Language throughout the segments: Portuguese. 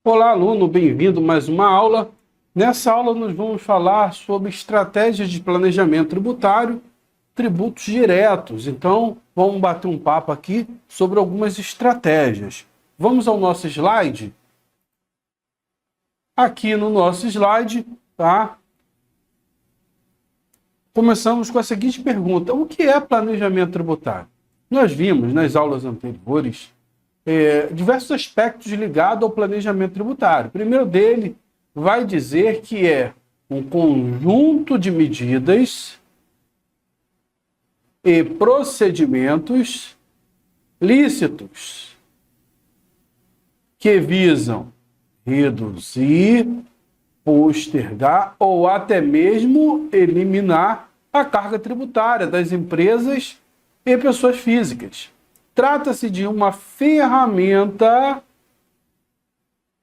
Olá, aluno, bem-vindo a mais uma aula. Nessa aula nós vamos falar sobre estratégias de planejamento tributário, tributos diretos. Então, vamos bater um papo aqui sobre algumas estratégias. Vamos ao nosso slide? Aqui no nosso slide, tá? Começamos com a seguinte pergunta: o que é planejamento tributário? Nós vimos nas aulas anteriores diversos aspectos ligados ao planejamento tributário. O primeiro dele vai dizer que é um conjunto de medidas e procedimentos lícitos que visam reduzir, postergar ou até mesmo eliminar a carga tributária das empresas e pessoas físicas. Trata-se de uma ferramenta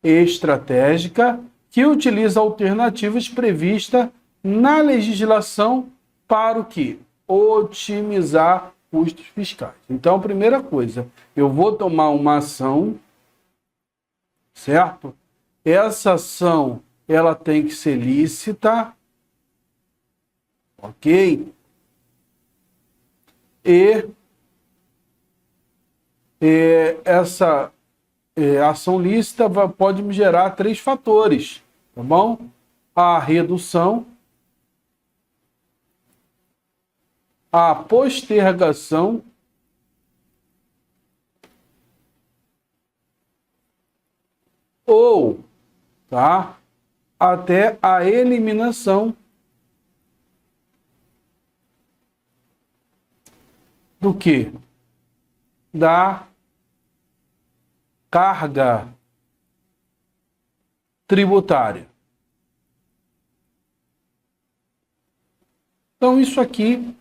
estratégica que utiliza alternativas previstas na legislação para o quê? Otimizar custos fiscais. Então, primeira coisa, eu vou tomar uma ação, certo? Essa ação, ela tem que ser lícita, ok? E essa ação lícita pode me gerar três fatores, tá bom? A redução, a postergação ou, tá, até a eliminação do quê? Da carga tributária. Então, isso aqui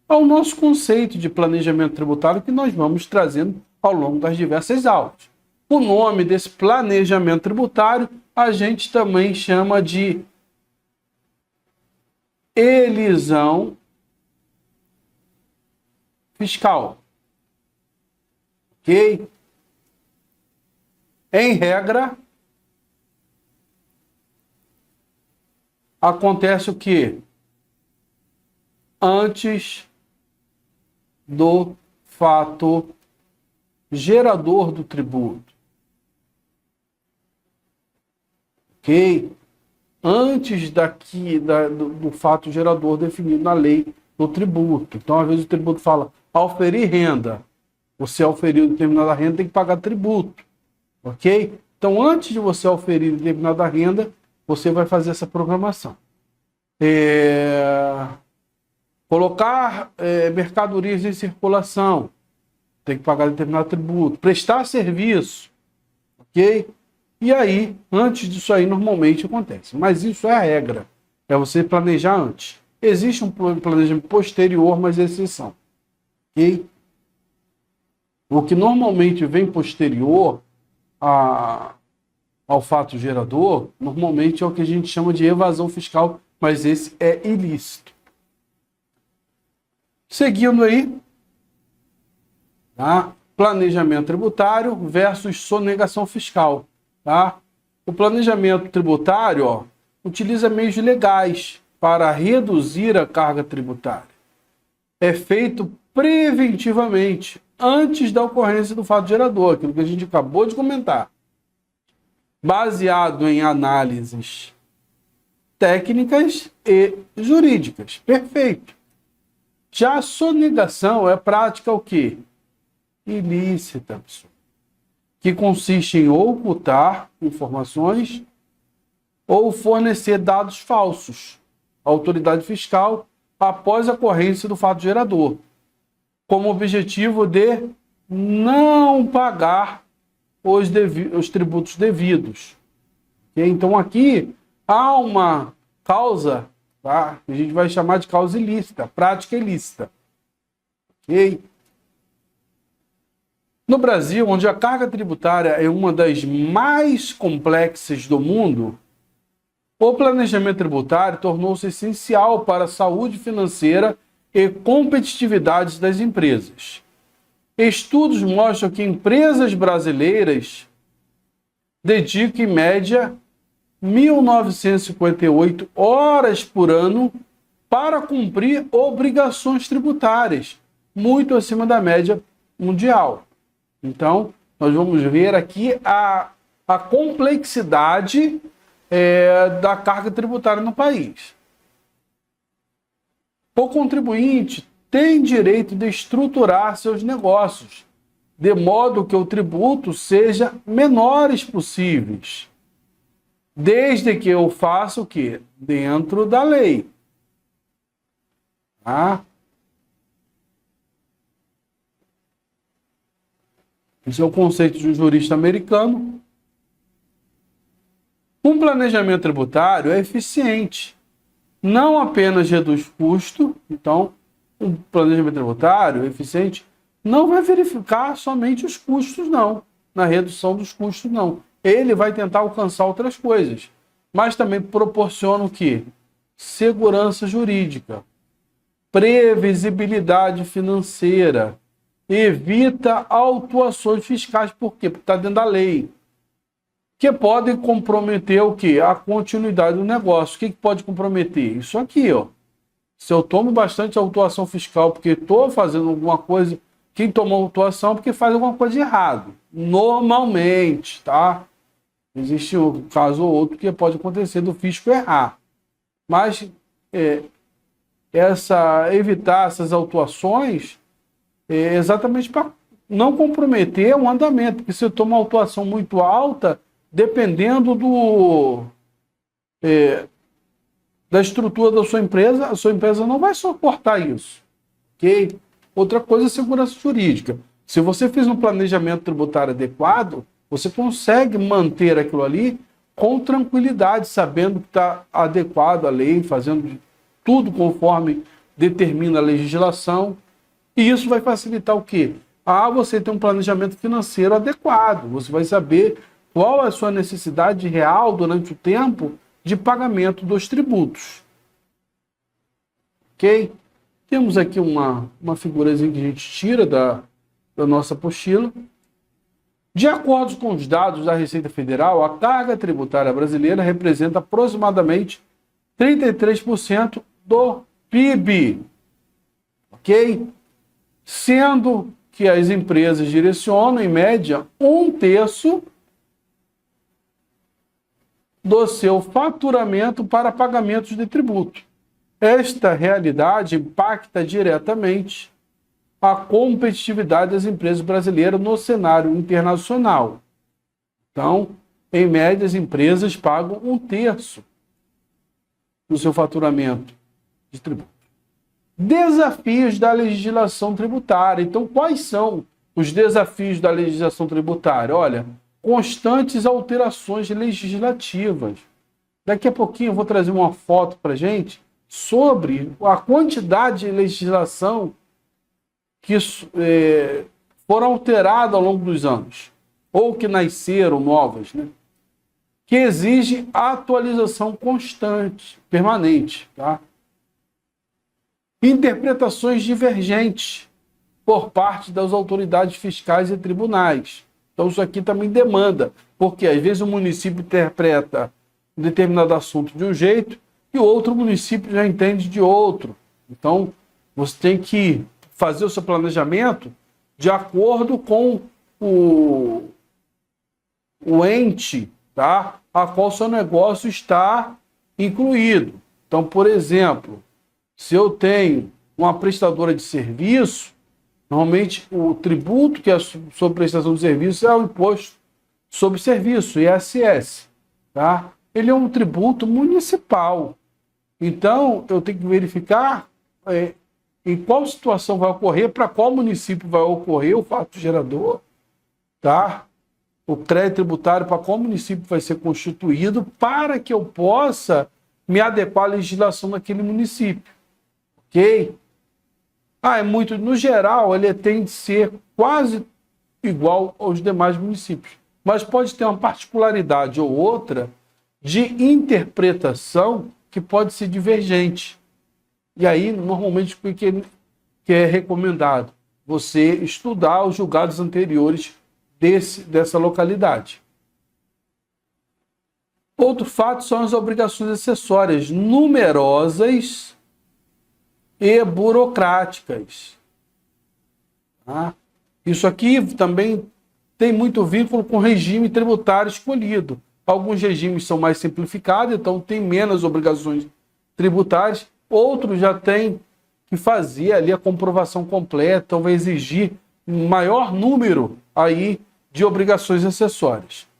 é o nosso conceito de planejamento tributário que nós vamos trazendo ao longo das diversas aulas. O nome desse planejamento tributário a gente também chama de elisão fiscal. Ok? Em regra, acontece o quê? Antes do fato gerador do tributo. Ok? Antes do fato gerador definido na lei do tributo. Então, às vezes o tributo fala, auferir renda. Você auferiu determinada renda, tem que pagar tributo. Ok? Então, antes de você auferir determinada renda, você vai fazer essa programação. Colocar mercadorias em circulação, tem que pagar determinado tributo. Prestar serviço, ok? E aí, antes disso aí, normalmente acontece. Mas isso é a regra, é você planejar antes. Existe um planejamento posterior, mas é exceção. Ok? O que normalmente vem posterior ao fato gerador, normalmente é o que a gente chama de evasão fiscal, mas esse é ilícito. Seguindo aí, tá? Planejamento tributário versus sonegação fiscal. Tá? O planejamento tributário, ó, utiliza meios legais para reduzir a carga tributária. É feito preventivamente, antes da ocorrência do fato gerador, aquilo que a gente acabou de comentar. Baseado em análises técnicas e jurídicas. Perfeito. Já a sonegação é prática o quê? Ilícita, pessoal. Que consiste em ocultar informações ou fornecer dados falsos à autoridade fiscal após a ocorrência do fato gerador, como objetivo de não pagar os tributos devidos. Então, aqui há uma causa, tá? Que a gente vai chamar de causa ilícita, prática ilícita. Ok? No Brasil, onde a carga tributária é uma das mais complexas do mundo, o planejamento tributário tornou-se essencial para a saúde financeira e competitividade das empresas. Estudos mostram que empresas brasileiras dedica em média 1.958 horas por ano para cumprir obrigações tributárias, muito acima da média mundial. Então, nós vamos ver aqui a complexidade da carga tributária no país. O contribuinte tem direito de estruturar seus negócios, de modo que o tributo seja menores possíveis, desde que eu faça o quê? Dentro da lei. Tá? Esse é o conceito de um jurista americano. Um planejamento tributário é eficiente. Não apenas reduz custo, então, um planejamento tributário eficiente não vai verificar somente os custos, não. Na redução dos custos, não. Ele vai tentar alcançar outras coisas, mas também proporciona o quê? Segurança jurídica, previsibilidade financeira, evita autuações fiscais. Por quê? Porque está dentro da lei. Que podem comprometer o quê? A continuidade do negócio. O que pode comprometer? Isso aqui, ó. Se eu tomo bastante autuação fiscal porque estou fazendo alguma coisa, quem tomou autuação porque faz alguma coisa de errado. Normalmente, tá? Existe um caso ou outro que pode acontecer do fisco errar. Mas evitar essas autuações é exatamente para não comprometer o andamento. Porque se eu tomo uma autuação muito alta, dependendo da estrutura da sua empresa, a sua empresa não vai suportar isso. Ok? Outra coisa é segurança jurídica. Se você fez um planejamento tributário adequado, você consegue manter aquilo ali com tranquilidade, sabendo que está adequado à lei, fazendo tudo conforme determina a legislação. E isso vai facilitar o quê? Você tem um planejamento financeiro adequado. Você vai saber qual é a sua necessidade real durante o tempo de pagamento dos tributos. Ok? Temos aqui uma figurazinha que a gente tira da nossa apostila. De acordo com os dados da Receita Federal, a carga tributária brasileira representa aproximadamente 33% do PIB. Ok? Sendo que as empresas direcionam, em média, 1/3 do seu faturamento para pagamentos de tributo. Esta realidade impacta diretamente a competitividade das empresas brasileiras no cenário internacional. Então, em média, as empresas pagam 1/3 do seu faturamento de tributo. Desafios da legislação tributária. Então, quais são os desafios da legislação tributária? Olha, constantes alterações legislativas. Daqui a pouquinho eu vou trazer uma foto para a gente sobre a quantidade de legislação que foram alteradas ao longo dos anos, ou que nasceram novas, né? Que exige atualização constante, permanente. Tá? Interpretações divergentes por parte das autoridades fiscais e tribunais. Então isso aqui também demanda, porque às vezes o município interpreta um determinado assunto de um jeito e o outro município já entende de outro. Então você tem que fazer o seu planejamento de acordo com o ente, tá? A qual o seu negócio está incluído. Então, por exemplo, se eu tenho uma prestadora de serviço, normalmente o tributo que é sobre prestação de serviço é o imposto sobre serviço, ISS. Tá? Ele é um tributo municipal. Então, eu tenho que verificar em qual situação vai ocorrer, para qual município vai ocorrer o fato gerador, tá? O crédito tributário, para qual município vai ser constituído, para que eu possa me adequar à legislação daquele município. Ok? No geral, ele tem de ser quase igual aos demais municípios. Mas pode ter uma particularidade ou outra de interpretação que pode ser divergente. E aí, normalmente, o que é recomendado? Você estudar os julgados anteriores dessa localidade. Outro fato são as obrigações acessórias, numerosas e burocráticas. Tá? Isso aqui também tem muito vínculo com o regime tributário escolhido. Alguns regimes são mais simplificados, então tem menos obrigações tributárias. Outros já têm que fazer ali a comprovação completa, então vai exigir um maior número aí de obrigações acessórias.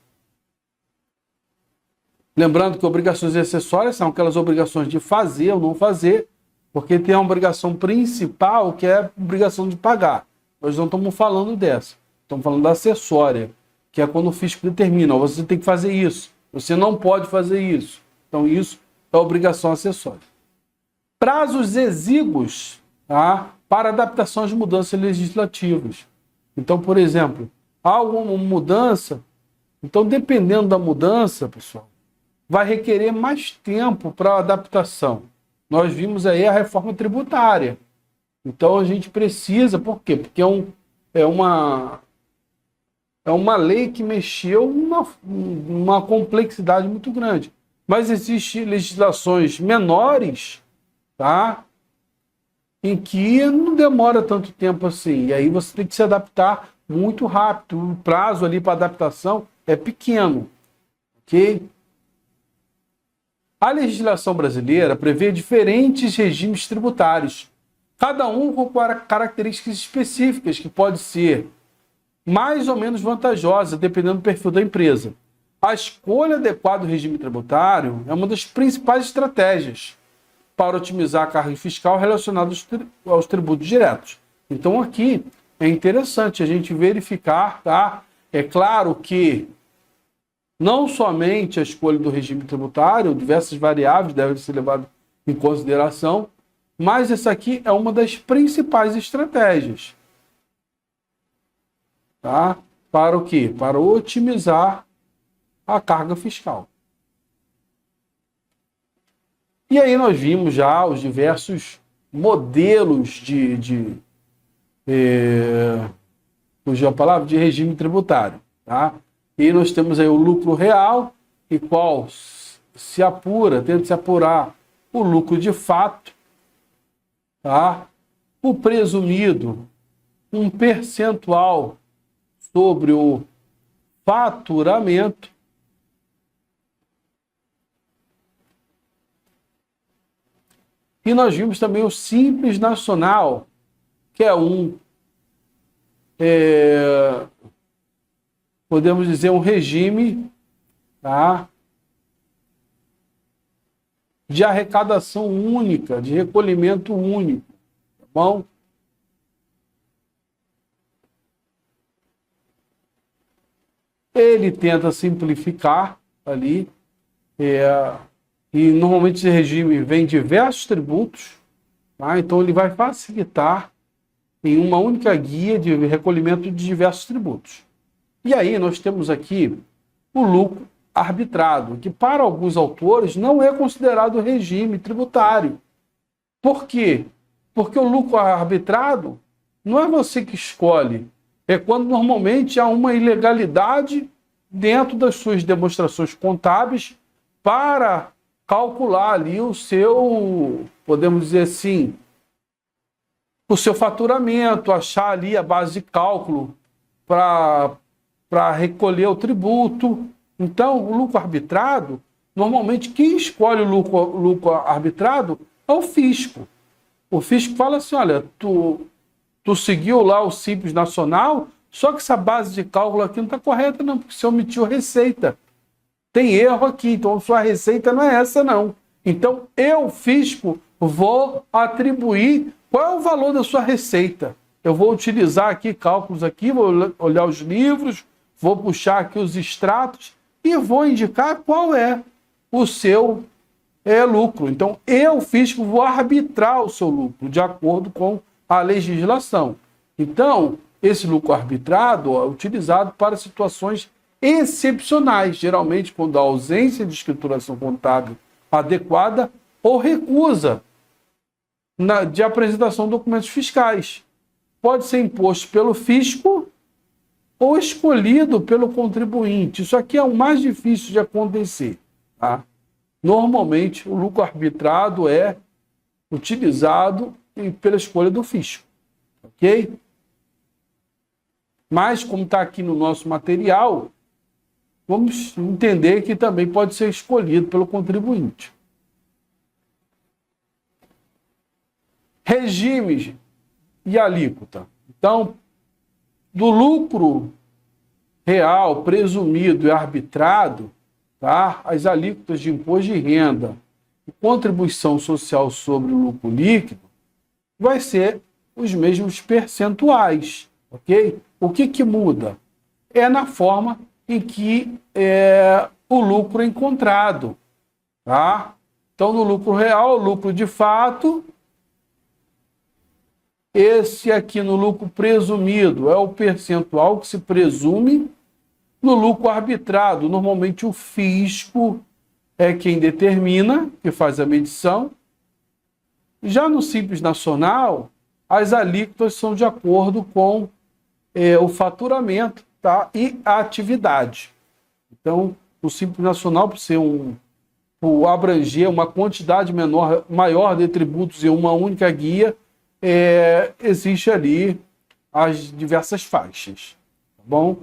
Lembrando que obrigações acessórias são aquelas obrigações de fazer ou não fazer, porque tem a obrigação principal, que é a obrigação de pagar. Nós não estamos falando dessa. Estamos falando da acessória, que é quando o fisco determina, você tem que fazer isso, você não pode fazer isso. Então, isso é obrigação acessória. Prazos exíguos, tá, para adaptação às mudanças legislativas. Então, por exemplo, há alguma mudança, então, dependendo da mudança, pessoal, vai requerer mais tempo para a adaptação. Nós vimos aí a reforma tributária. Então, a gente precisa, por quê? Porque é uma lei que mexeu numa complexidade muito grande. Mas existem legislações menores, tá? Em que não demora tanto tempo assim. E aí você tem que se adaptar muito rápido. O prazo ali para adaptação é pequeno. Ok? A legislação brasileira prevê diferentes regimes tributários, cada um com características específicas, que pode ser mais ou menos vantajosa, dependendo do perfil da empresa. A escolha adequada do regime tributário é uma das principais estratégias para otimizar a carga fiscal relacionada aos tributos diretos. Então aqui é interessante a gente verificar, tá? É claro que não somente a escolha do regime tributário, diversas variáveis devem ser levadas em consideração, mas essa aqui é uma das principais estratégias. Tá? Para o quê? Para otimizar a carga fiscal. E aí nós vimos já os diversos modelos fugiu a palavra, de regime tributário. Tá? E nós temos aí o lucro real, e qual se apura, tenta se apurar o lucro de fato, tá? O presumido, um percentual sobre o faturamento, e nós vimos também o Simples Nacional, que é podemos dizer, um regime, tá, de arrecadação única, de recolhimento único, tá bom? Ele tenta simplificar ali, e normalmente esse regime vem diversos tributos, tá? Então ele vai facilitar em uma única guia de recolhimento de diversos tributos. E aí nós temos aqui o lucro arbitrado, que para alguns autores não é considerado regime tributário. Por quê? Porque o lucro arbitrado não é você que escolhe, é quando normalmente há uma ilegalidade dentro das suas demonstrações contábeis para calcular ali o seu, podemos dizer assim, o seu faturamento, achar ali a base de cálculo para recolher o tributo. Então, o lucro arbitrado, normalmente quem escolhe o lucro arbitrado é o fisco. O fisco fala assim, olha, tu seguiu lá o Simples Nacional, só que essa base de cálculo aqui não está correta não, porque você omitiu receita. Tem erro aqui, então sua receita não é essa não. Então, eu, fisco, vou atribuir qual é o valor da sua receita. Eu vou utilizar aqui cálculos aqui, vou olhar os livros, vou puxar aqui os extratos e vou indicar qual é o seu lucro. Então, eu, fisco, vou arbitrar o seu lucro de acordo com a legislação. Então, esse lucro arbitrado é utilizado para situações excepcionais, geralmente quando há ausência de escrituração contábil adequada ou recusa de apresentação de documentos fiscais. Pode ser imposto pelo fisco ou escolhido pelo contribuinte. Isso aqui é o mais difícil de acontecer. tá? Normalmente, o lucro arbitrado é utilizado pela escolha do fisco, ok? Mas, como está aqui no nosso material, vamos entender que também pode ser escolhido pelo contribuinte. Regimes e alíquota. Então, do lucro real, presumido e arbitrado, tá? As alíquotas de imposto de renda e contribuição social sobre o lucro líquido vai ser os mesmos percentuais, ok? O que muda? É na forma em que o lucro é encontrado, tá? Então, no lucro real, lucro de fato, esse aqui no lucro presumido é o percentual que se presume. No lucro arbitrado, normalmente o fisco é quem determina, que faz a medição. Já no Simples Nacional, as alíquotas são de acordo com o faturamento, tá? E a atividade. Então, o Simples Nacional, por abranger uma quantidade maior de tributos em uma única guia, existe ali as diversas faixas, tá bom?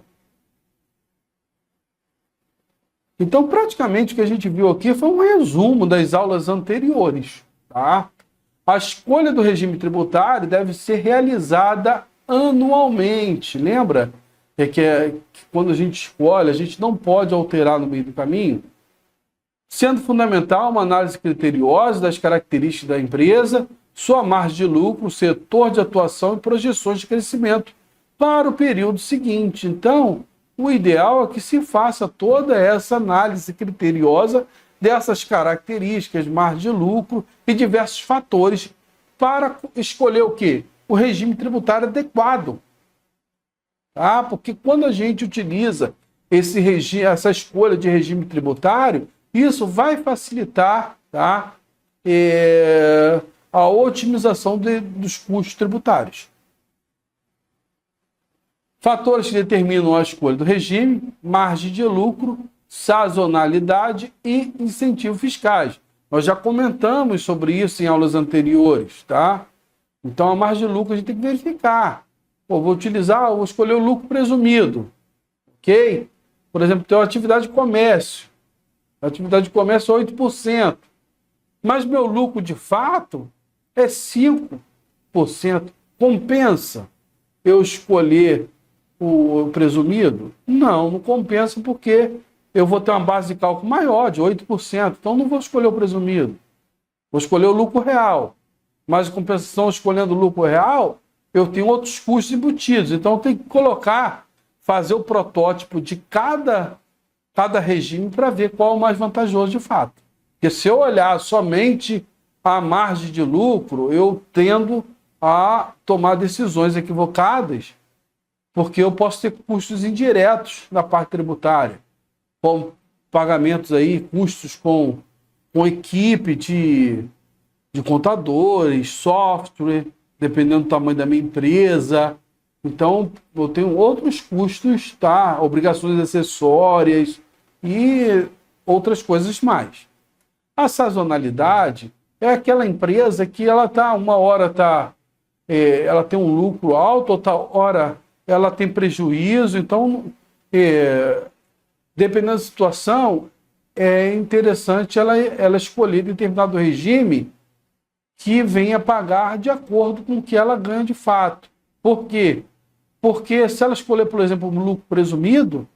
Então, praticamente, o que a gente viu aqui foi um resumo das aulas anteriores, tá? A escolha do regime tributário deve ser realizada anualmente. Lembra que quando a gente escolhe, a gente não pode alterar no meio do caminho? Sendo fundamental uma análise criteriosa das características da empresa, sua margem de lucro, setor de atuação e projeções de crescimento para o período seguinte. Então, o ideal é que se faça toda essa análise criteriosa dessas características, margem de lucro e diversos fatores para escolher o quê? O regime tributário adequado. Tá? Porque quando a gente utiliza essa escolha de regime tributário, isso vai facilitar, tá? A otimização dos custos tributários. Fatores que determinam a escolha do regime: margem de lucro, sazonalidade e incentivos fiscais. Nós já comentamos sobre isso em aulas anteriores, tá? Então, a margem de lucro a gente tem que verificar. Vou escolher o lucro presumido, ok? Por exemplo, tem uma atividade de comércio. A atividade de comércio é 8%. Mas meu lucro, de fato, é 5%. Compensa eu escolher o presumido? Não compensa, porque eu vou ter uma base de cálculo maior, de 8%. Então, não vou escolher o presumido. Vou escolher o lucro real. Mas, em compensação, escolhendo o lucro real, eu tenho outros custos embutidos. Então, eu tenho que fazer o protótipo de cada regime para ver qual é o mais vantajoso de fato. Porque se eu olhar somente a margem de lucro, eu tendo a tomar decisões equivocadas, porque eu posso ter custos indiretos na parte tributária, como pagamentos aí, custos com equipe de contadores, software, dependendo do tamanho da minha empresa. Então, eu tenho outros custos, tá? Obrigações acessórias e outras coisas mais. A sazonalidade é aquela empresa que ela tá, uma hora ela tem um lucro alto, outra hora ela tem prejuízo. Então, dependendo da situação, é interessante ela escolher determinado regime que venha pagar de acordo com o que ela ganha de fato. Por quê? Porque se ela escolher, por exemplo, um lucro presumido,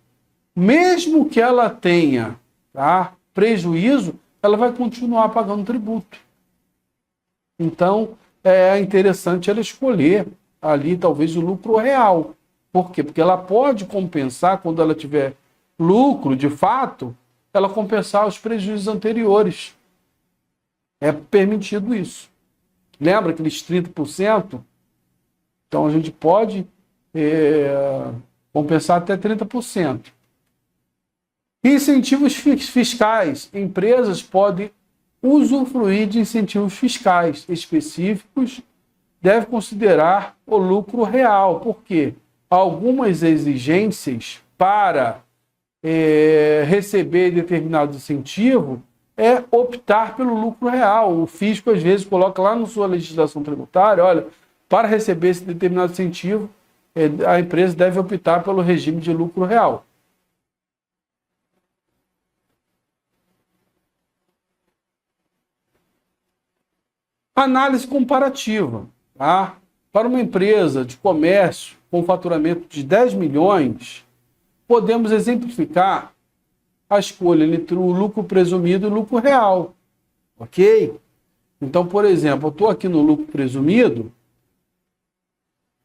mesmo que ela tenha, tá, prejuízo, ela vai continuar pagando tributo. Então, é interessante ela escolher ali, talvez, o lucro real. Por quê? Porque ela pode compensar, quando ela tiver lucro, de fato, ela compensar os prejuízos anteriores. É permitido isso. Lembra aqueles 30%? Então, a gente pode compensar até 30%. Incentivos fiscais. Empresas podem usufruir de incentivos fiscais específicos. Deve considerar o lucro real. Por quê? Algumas exigências para receber determinado incentivo é optar pelo lucro real. O fisco, às vezes, coloca lá na sua legislação tributária, olha, para receber esse determinado incentivo, a empresa deve optar pelo regime de lucro real. Análise comparativa. Tá? Para uma empresa de comércio com faturamento de 10 milhões, podemos exemplificar a escolha entre o lucro presumido e o lucro real. Ok? Então, por exemplo, eu estou aqui no lucro presumido,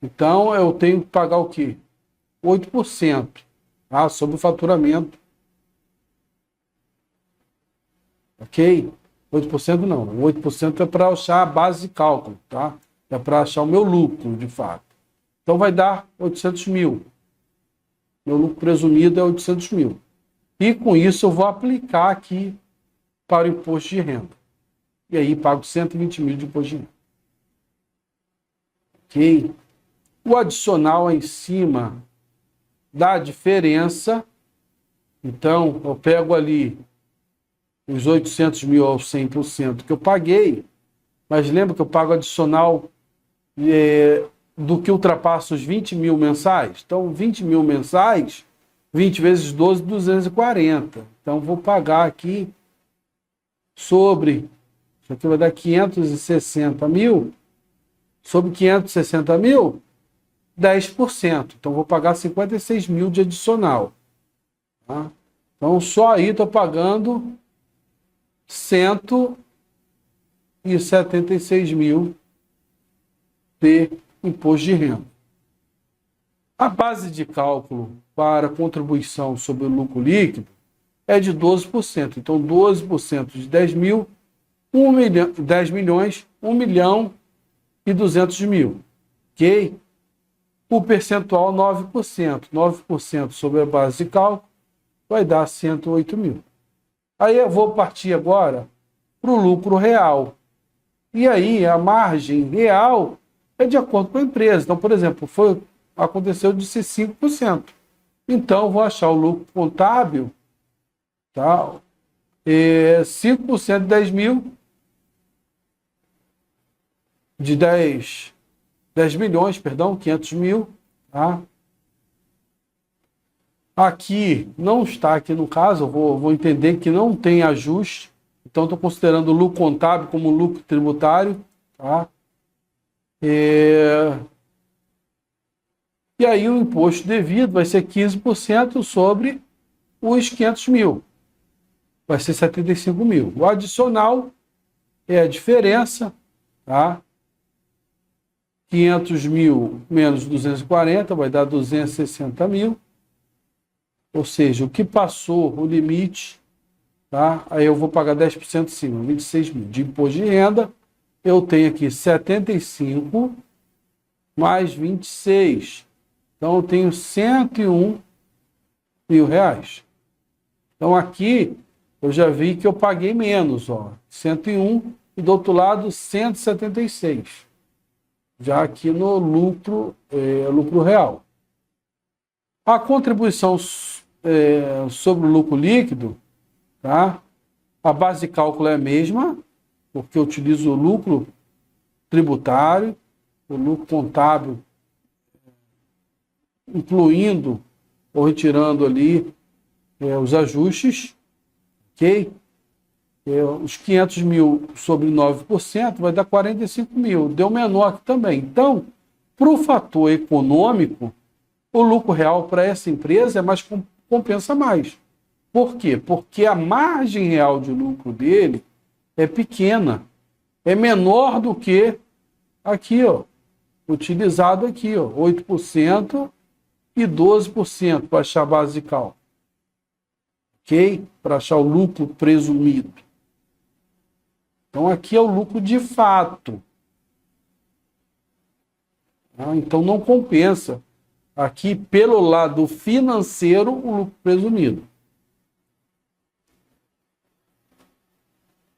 então eu tenho que pagar o quê? 8%, tá? Sobre o faturamento. Ok? 8% não. 8% é para achar a base de cálculo, tá? É para achar o meu lucro, de fato. Então vai dar 800 mil. Meu lucro presumido é 800 mil. E com isso eu vou aplicar aqui para o imposto de renda. E aí pago 120 mil de imposto de renda. Ok? O adicional é em cima da diferença. Então eu pego ali os 800 mil ao 100% que eu paguei, mas lembra que eu pago adicional do que ultrapassa os 20 mil mensais? Então, 20 mil mensais, 20 vezes 12, 240. Então, vou pagar aqui sobre, isso aqui vai dar 560 mil, sobre 560 mil, 10%. Então, vou pagar 56 mil de adicional. Tá? Então, só aí estou pagando 176 mil de imposto de renda. A base de cálculo para contribuição sobre o lucro líquido é de 12%. Então, 12% de 10 mil, 10 milhões, 1 milhão e 200 mil. Ok? O percentual 9%. 9% sobre a base de cálculo vai dar 108 mil. Aí eu vou partir agora para o lucro real. E aí a margem real é de acordo com a empresa. Então, por exemplo, aconteceu de ser 5%. Então, eu vou achar o lucro contábil, tá? 5% de 10 mil, de 10 milhões, perdão, 500 mil. Tá? Aqui, não está aqui no caso, eu vou entender que não tem ajuste. Então, estou considerando o lucro contábil como lucro tributário. Tá? E aí o imposto devido vai ser 15% sobre os 500 mil. Vai ser 75 mil. O adicional é a diferença. Tá? 500 mil menos 240 vai dar 260 mil. Ou seja, o que passou o limite, tá? Aí eu vou pagar 10% em cima, 26 mil. De imposto de renda, eu tenho aqui 75 mais 26. Então, eu tenho 101 mil reais. Então, aqui, eu já vi que eu paguei menos, ó. 101 e do outro lado, 176. Já aqui no lucro real. A contribuição sobre o lucro líquido, tá? A base de cálculo é a mesma, porque eu utilizo o lucro tributário, o lucro contábil, incluindo ou retirando ali os ajustes, ok? Os 500 mil sobre 9% vai dar 45 mil, deu menor aqui também. Então, para o fator econômico, o lucro real para essa empresa compensa mais. Por quê? Porque a margem real de lucro dele é pequena, é menor do que aqui, ó, utilizado aqui, ó, 8% e 12% para achar a base de cálculo. Ok? Para achar o lucro presumido. Então, aqui é o lucro de fato. Então, não compensa. Aqui, pelo lado financeiro, o lucro presumido.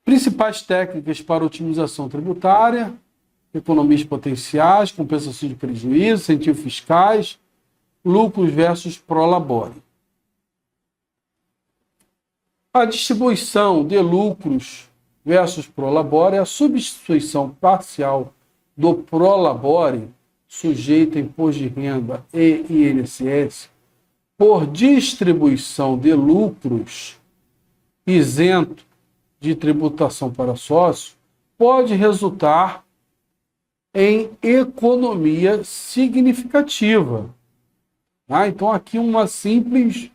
Principais técnicas para otimização tributária: economias potenciais, compensação de prejuízo, incentivos fiscais, lucros versus prolabore. A distribuição de lucros versus prolabore é a substituição parcial do prolabore, sujeito a imposto de renda e INSS, por distribuição de lucros isento de tributação para sócio, pode resultar em economia significativa. Então, aqui uma simples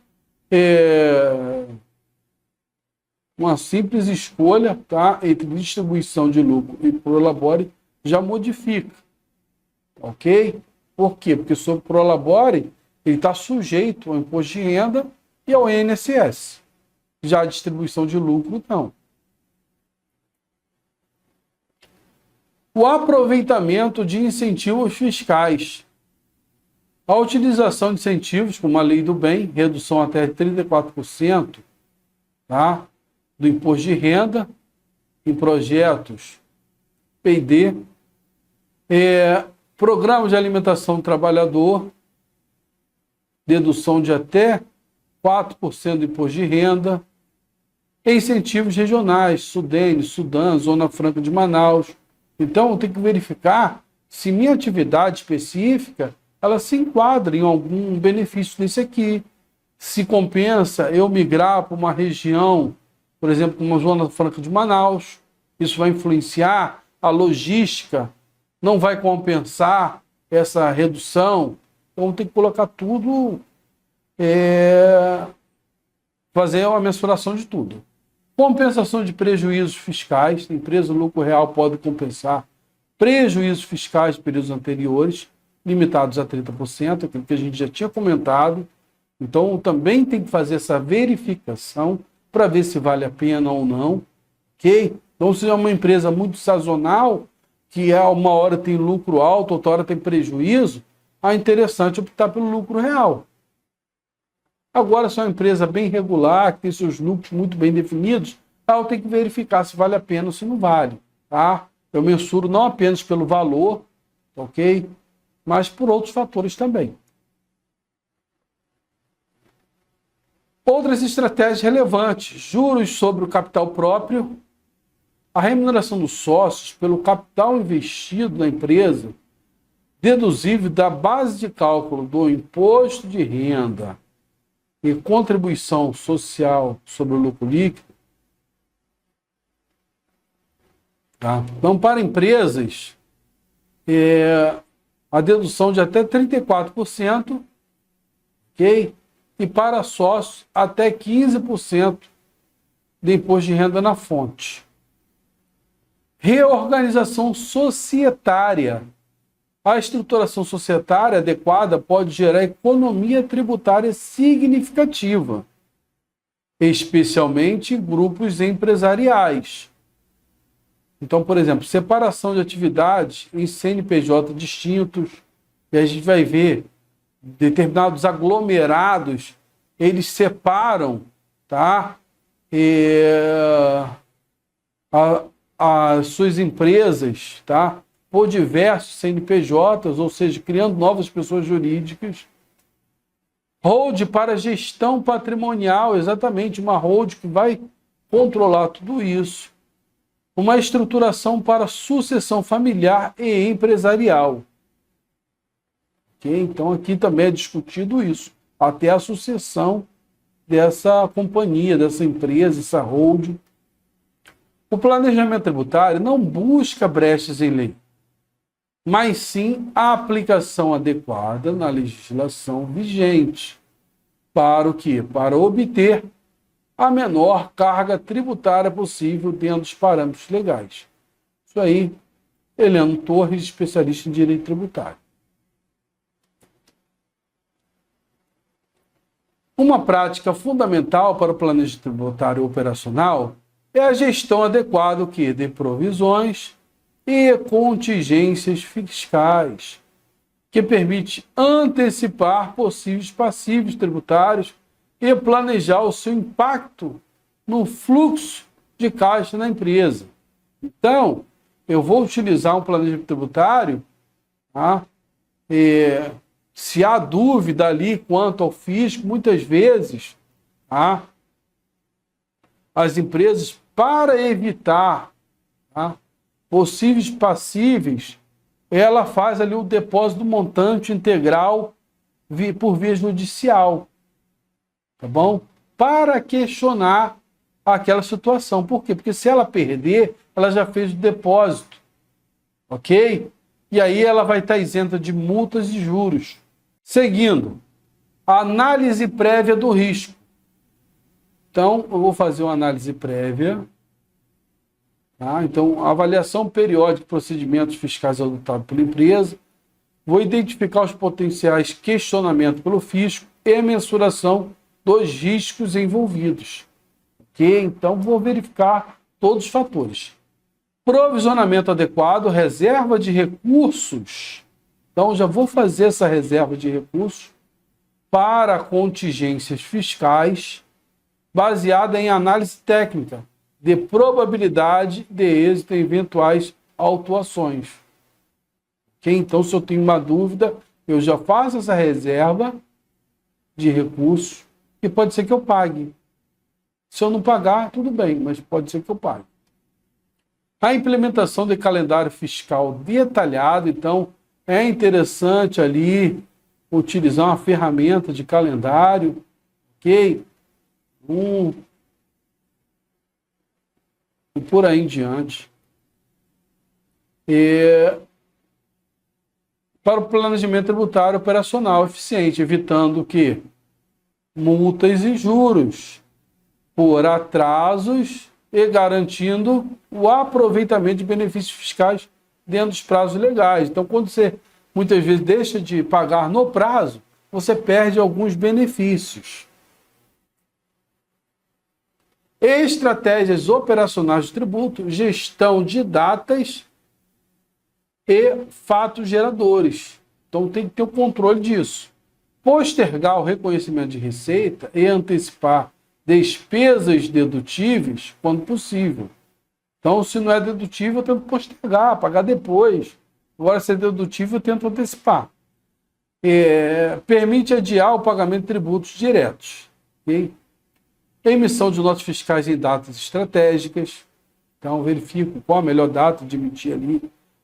escolha, entre distribuição de lucro e prolabore já modifica. Ok? Por quê? Porque sobre prolabore ele está sujeito ao imposto de renda e ao INSS. Já a distribuição de lucro, não. O aproveitamento de incentivos fiscais. A utilização de incentivos, como a lei do bem, redução até 34%, do imposto de renda em projetos P&D, programas de alimentação do trabalhador, dedução de até 4% do imposto de renda, incentivos regionais, Sudene, Sudã, Zona Franca de Manaus. Então, eu tenho que verificar se minha atividade específica ela se enquadra em algum benefício desse aqui. Se compensa eu migrar para uma região, por exemplo, uma Zona Franca de Manaus, isso vai influenciar a logística, não vai compensar essa redução. Então, tem que colocar tudo, fazer uma mensuração de tudo. Compensação de prejuízos fiscais. A empresa do lucro real pode compensar prejuízos fiscais de períodos anteriores, limitados a 30%, aquilo que a gente já tinha comentado. Então, também tem que fazer essa verificação para ver se vale a pena ou não. Ok? Então, se é uma empresa muito sazonal, que uma hora tem lucro alto, outra hora tem prejuízo, é interessante optar pelo lucro real. Agora, se é uma empresa bem regular, que tem seus lucros muito bem definidos, eu tenho que verificar se vale a pena ou se não vale. Eu mensuro não apenas pelo valor, ok? Mas por outros fatores também. Outras estratégias relevantes: juros sobre o capital próprio, a remuneração dos sócios pelo capital investido na empresa, deduzível da base de cálculo do imposto de renda e contribuição social sobre o lucro líquido. Então, para empresas, a dedução de até 34%, ok? E para sócios, até 15% de imposto de renda na fonte. Reorganização societária. A estruturação societária adequada pode gerar economia tributária significativa, especialmente em grupos empresariais. Então, por exemplo, separação de atividades em CNPJ distintos, e a gente vai ver determinados aglomerados, eles separam, as suas empresas, por diversos CNPJs, ou seja, criando novas pessoas jurídicas. Hold para gestão patrimonial, exatamente, uma hold que vai controlar tudo isso. Uma estruturação para sucessão familiar e empresarial. Okay? Então, aqui também é discutido isso, até a sucessão dessa companhia, dessa empresa, essa hold. O planejamento tributário não busca brechas em lei, mas sim a aplicação adequada na legislação vigente. Para o quê? Para obter a menor carga tributária possível dentro dos parâmetros legais. Isso aí, Heleno Torres, especialista em direito tributário. Uma prática fundamental para o planejamento tributário operacional é a gestão adequada de provisões e contingências fiscais, que permite antecipar possíveis passivos tributários e planejar o seu impacto no fluxo de caixa na empresa. Então, eu vou utilizar um planejamento tributário, se há dúvida ali quanto ao fisco, muitas vezes, as empresas para evitar, tá, possíveis passíveis, ela faz ali o depósito do montante integral por via judicial, tá bom? Para questionar aquela situação. Por quê? Porque se ela perder, ela já fez o depósito, ok? E aí ela vai estar isenta de multas e juros. Seguindo, a análise prévia do risco. Então, eu vou fazer uma análise prévia. Tá? Então, avaliação periódica de procedimentos fiscais adotados pela empresa. Vou identificar os potenciais questionamentos pelo fisco e a mensuração dos riscos envolvidos. Ok? Então, vou verificar todos os fatores. Provisionamento adequado, reserva de recursos. Então, já vou fazer essa reserva de recursos para contingências fiscais, baseada em análise técnica de probabilidade de êxito em eventuais autuações. Okay? Então, se eu tenho uma dúvida, eu já faço essa reserva de recursos e pode ser que eu pague. Se eu não pagar, tudo bem, mas pode ser que eu pague. A implementação de calendário fiscal detalhado, então, é interessante ali utilizar uma ferramenta de calendário, ok? E por aí em diante. Para o planejamento tributário operacional eficiente, evitando que multas e juros por atrasos e garantindo o aproveitamento de benefícios fiscais dentro dos prazos legais. Então, quando você muitas vezes deixa de pagar no prazo, você perde alguns benefícios. Estratégias operacionais de tributo, gestão de datas e fatos geradores. Então, tem que ter o controle disso. Postergar o reconhecimento de receita e antecipar despesas dedutíveis quando possível. Então, se não é dedutível, eu tento postergar, pagar depois. Agora, se é dedutível, eu tento antecipar. Permite adiar o pagamento de tributos diretos. Okay? Emissão de notas fiscais em datas estratégicas. Então, verifico qual a melhor data de emitir ali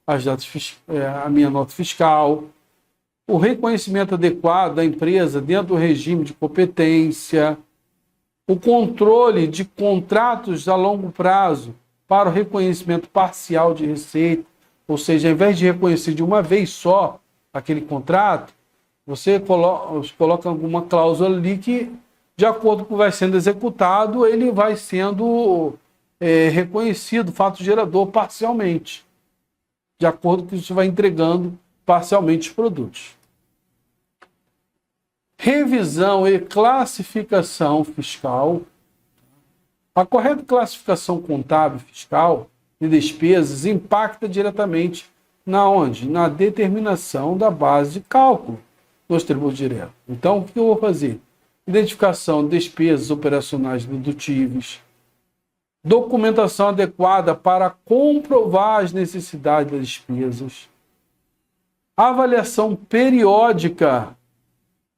a minha nota fiscal. O reconhecimento adequado da empresa dentro do regime de competência. O controle de contratos a longo prazo para o reconhecimento parcial de receita. Ou seja, ao invés de reconhecer de uma vez só aquele contrato, você coloca alguma cláusula ali que, de acordo com o que vai sendo executado, ele vai sendo reconhecido, fato gerador, parcialmente, de acordo com que você vai entregando parcialmente os produtos. Revisão e classificação fiscal. A correta classificação contábil fiscal de despesas impacta diretamente na determinação da base de cálculo dos tributos diretos. Então, o que eu vou fazer? Identificação de despesas operacionais dedutíveis, documentação adequada para comprovar as necessidades das despesas, avaliação periódica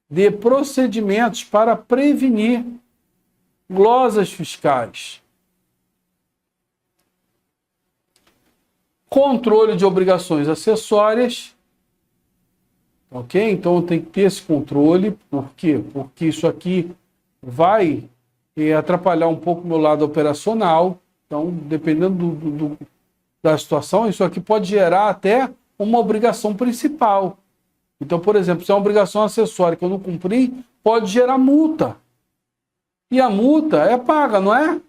de procedimentos para prevenir glosas fiscais, controle de obrigações acessórias, ok? Então tem que ter esse controle. Por quê? Porque isso aqui vai atrapalhar um pouco o meu lado operacional. Então, dependendo da situação, isso aqui pode gerar até uma obrigação principal. Então, por exemplo, se é uma obrigação acessória que eu não cumpri, pode gerar multa. E a multa é paga, não é?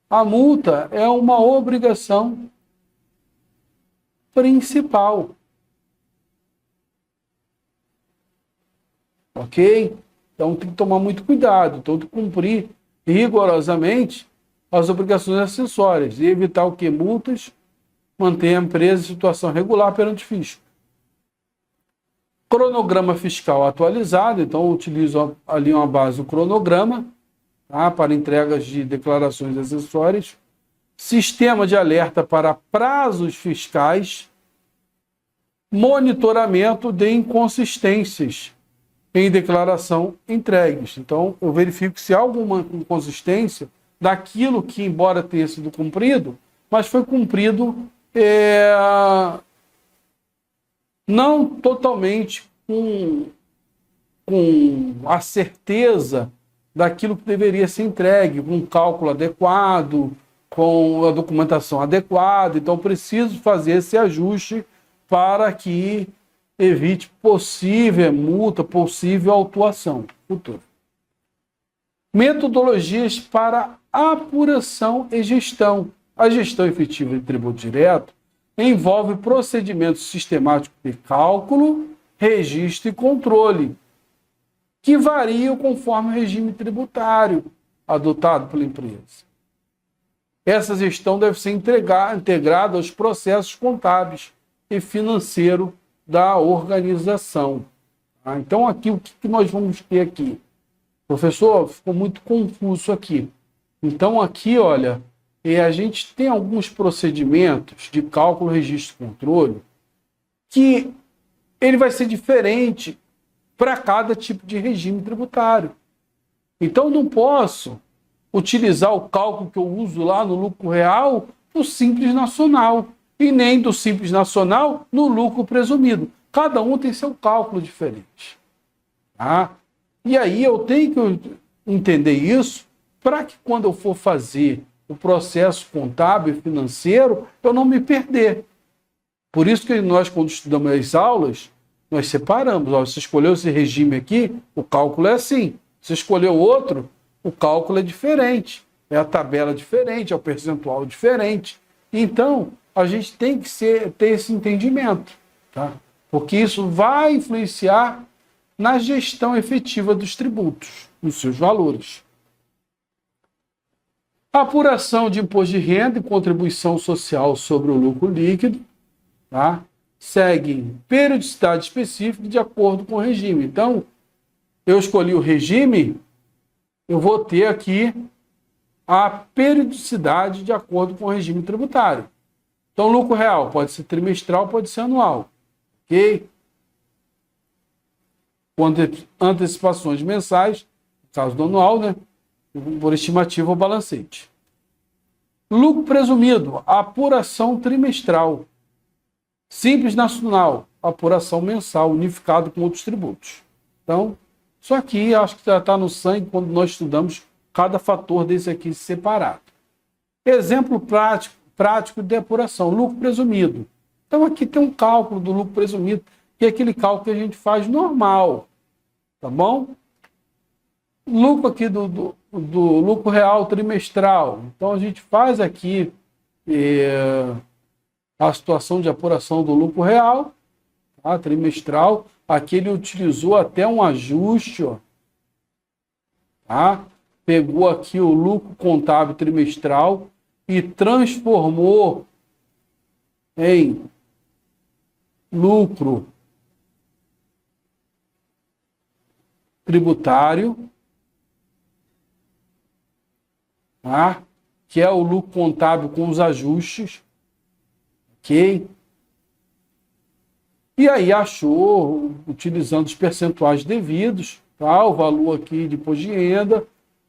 A multa é uma obrigação principal. Ok? Então tem que tomar muito cuidado. Então tem que cumprir rigorosamente as obrigações acessórias e evitar o que? Multas, manter a empresa em situação regular perante o fisco. Cronograma fiscal atualizado. Então eu utilizo ali uma base do cronograma, tá, para entregas de declarações acessórias. Sistema de alerta para prazos fiscais. Monitoramento de inconsistências em declaração entregues. Então, eu verifico se há alguma inconsistência daquilo que, embora tenha sido cumprido, mas foi cumprido não totalmente com a certeza daquilo que deveria ser entregue, com um cálculo adequado, com a documentação adequada. Então, preciso fazer esse ajuste para que evite possível multa, possível autuação futura. Metodologias para apuração e gestão. A gestão efetiva de tributo direto envolve procedimentos sistemáticos de cálculo, registro e controle, que variam conforme o regime tributário adotado pela empresa. Essa gestão deve ser integrada aos processos contábeis e financeiros da organização. Então, aqui, o que nós vamos ter aqui? Professor, ficou muito confuso aqui. Então, aqui, olha, a gente tem alguns procedimentos de cálculo, registro e controle que ele vai ser diferente para cada tipo de regime tributário. Então, não posso utilizar o cálculo que eu uso lá no lucro real no Simples Nacional e nem do Simples Nacional no lucro presumido. Cada um tem seu cálculo diferente. Tá? E aí eu tenho que entender isso para que quando eu for fazer o processo contábil e financeiro, eu não me perder. Por isso que nós, quando estudamos as aulas, nós separamos. Ó, você escolheu esse regime aqui, o cálculo é assim. Você escolheu outro, o cálculo é diferente. É a tabela diferente, é o percentual diferente. Então, a gente tem que ter esse entendimento, tá? Porque isso vai influenciar na gestão efetiva dos tributos, nos seus valores. A apuração de imposto de renda e contribuição social sobre o lucro líquido, tá? Seguem periodicidade específica de acordo com o regime. Então, eu escolhi o regime, eu vou ter aqui a periodicidade de acordo com o regime tributário. Então, lucro real pode ser trimestral, pode ser anual. Ok? Com antecipações mensais, no caso do anual, né? Por estimativa ou balancete. Lucro presumido, apuração trimestral. Simples Nacional, apuração mensal, unificado com outros tributos. Então, isso aqui acho que já está no sangue quando nós estudamos cada fator desse aqui separado. Exemplo prático de apuração, lucro presumido. Então, aqui tem um cálculo do lucro presumido, que é aquele cálculo que a gente faz normal. Tá bom? Lucro aqui do lucro real trimestral. Então, a gente faz aqui a situação de apuração do lucro real, tá? Trimestral. Aqui ele utilizou até um ajuste, ó, tá? Pegou aqui o lucro contábil trimestral e transformou em lucro tributário, tá? Que é o lucro contábil com os ajustes, ok? E aí achou, utilizando os percentuais devidos, tá? O valor aqui de imposto de renda,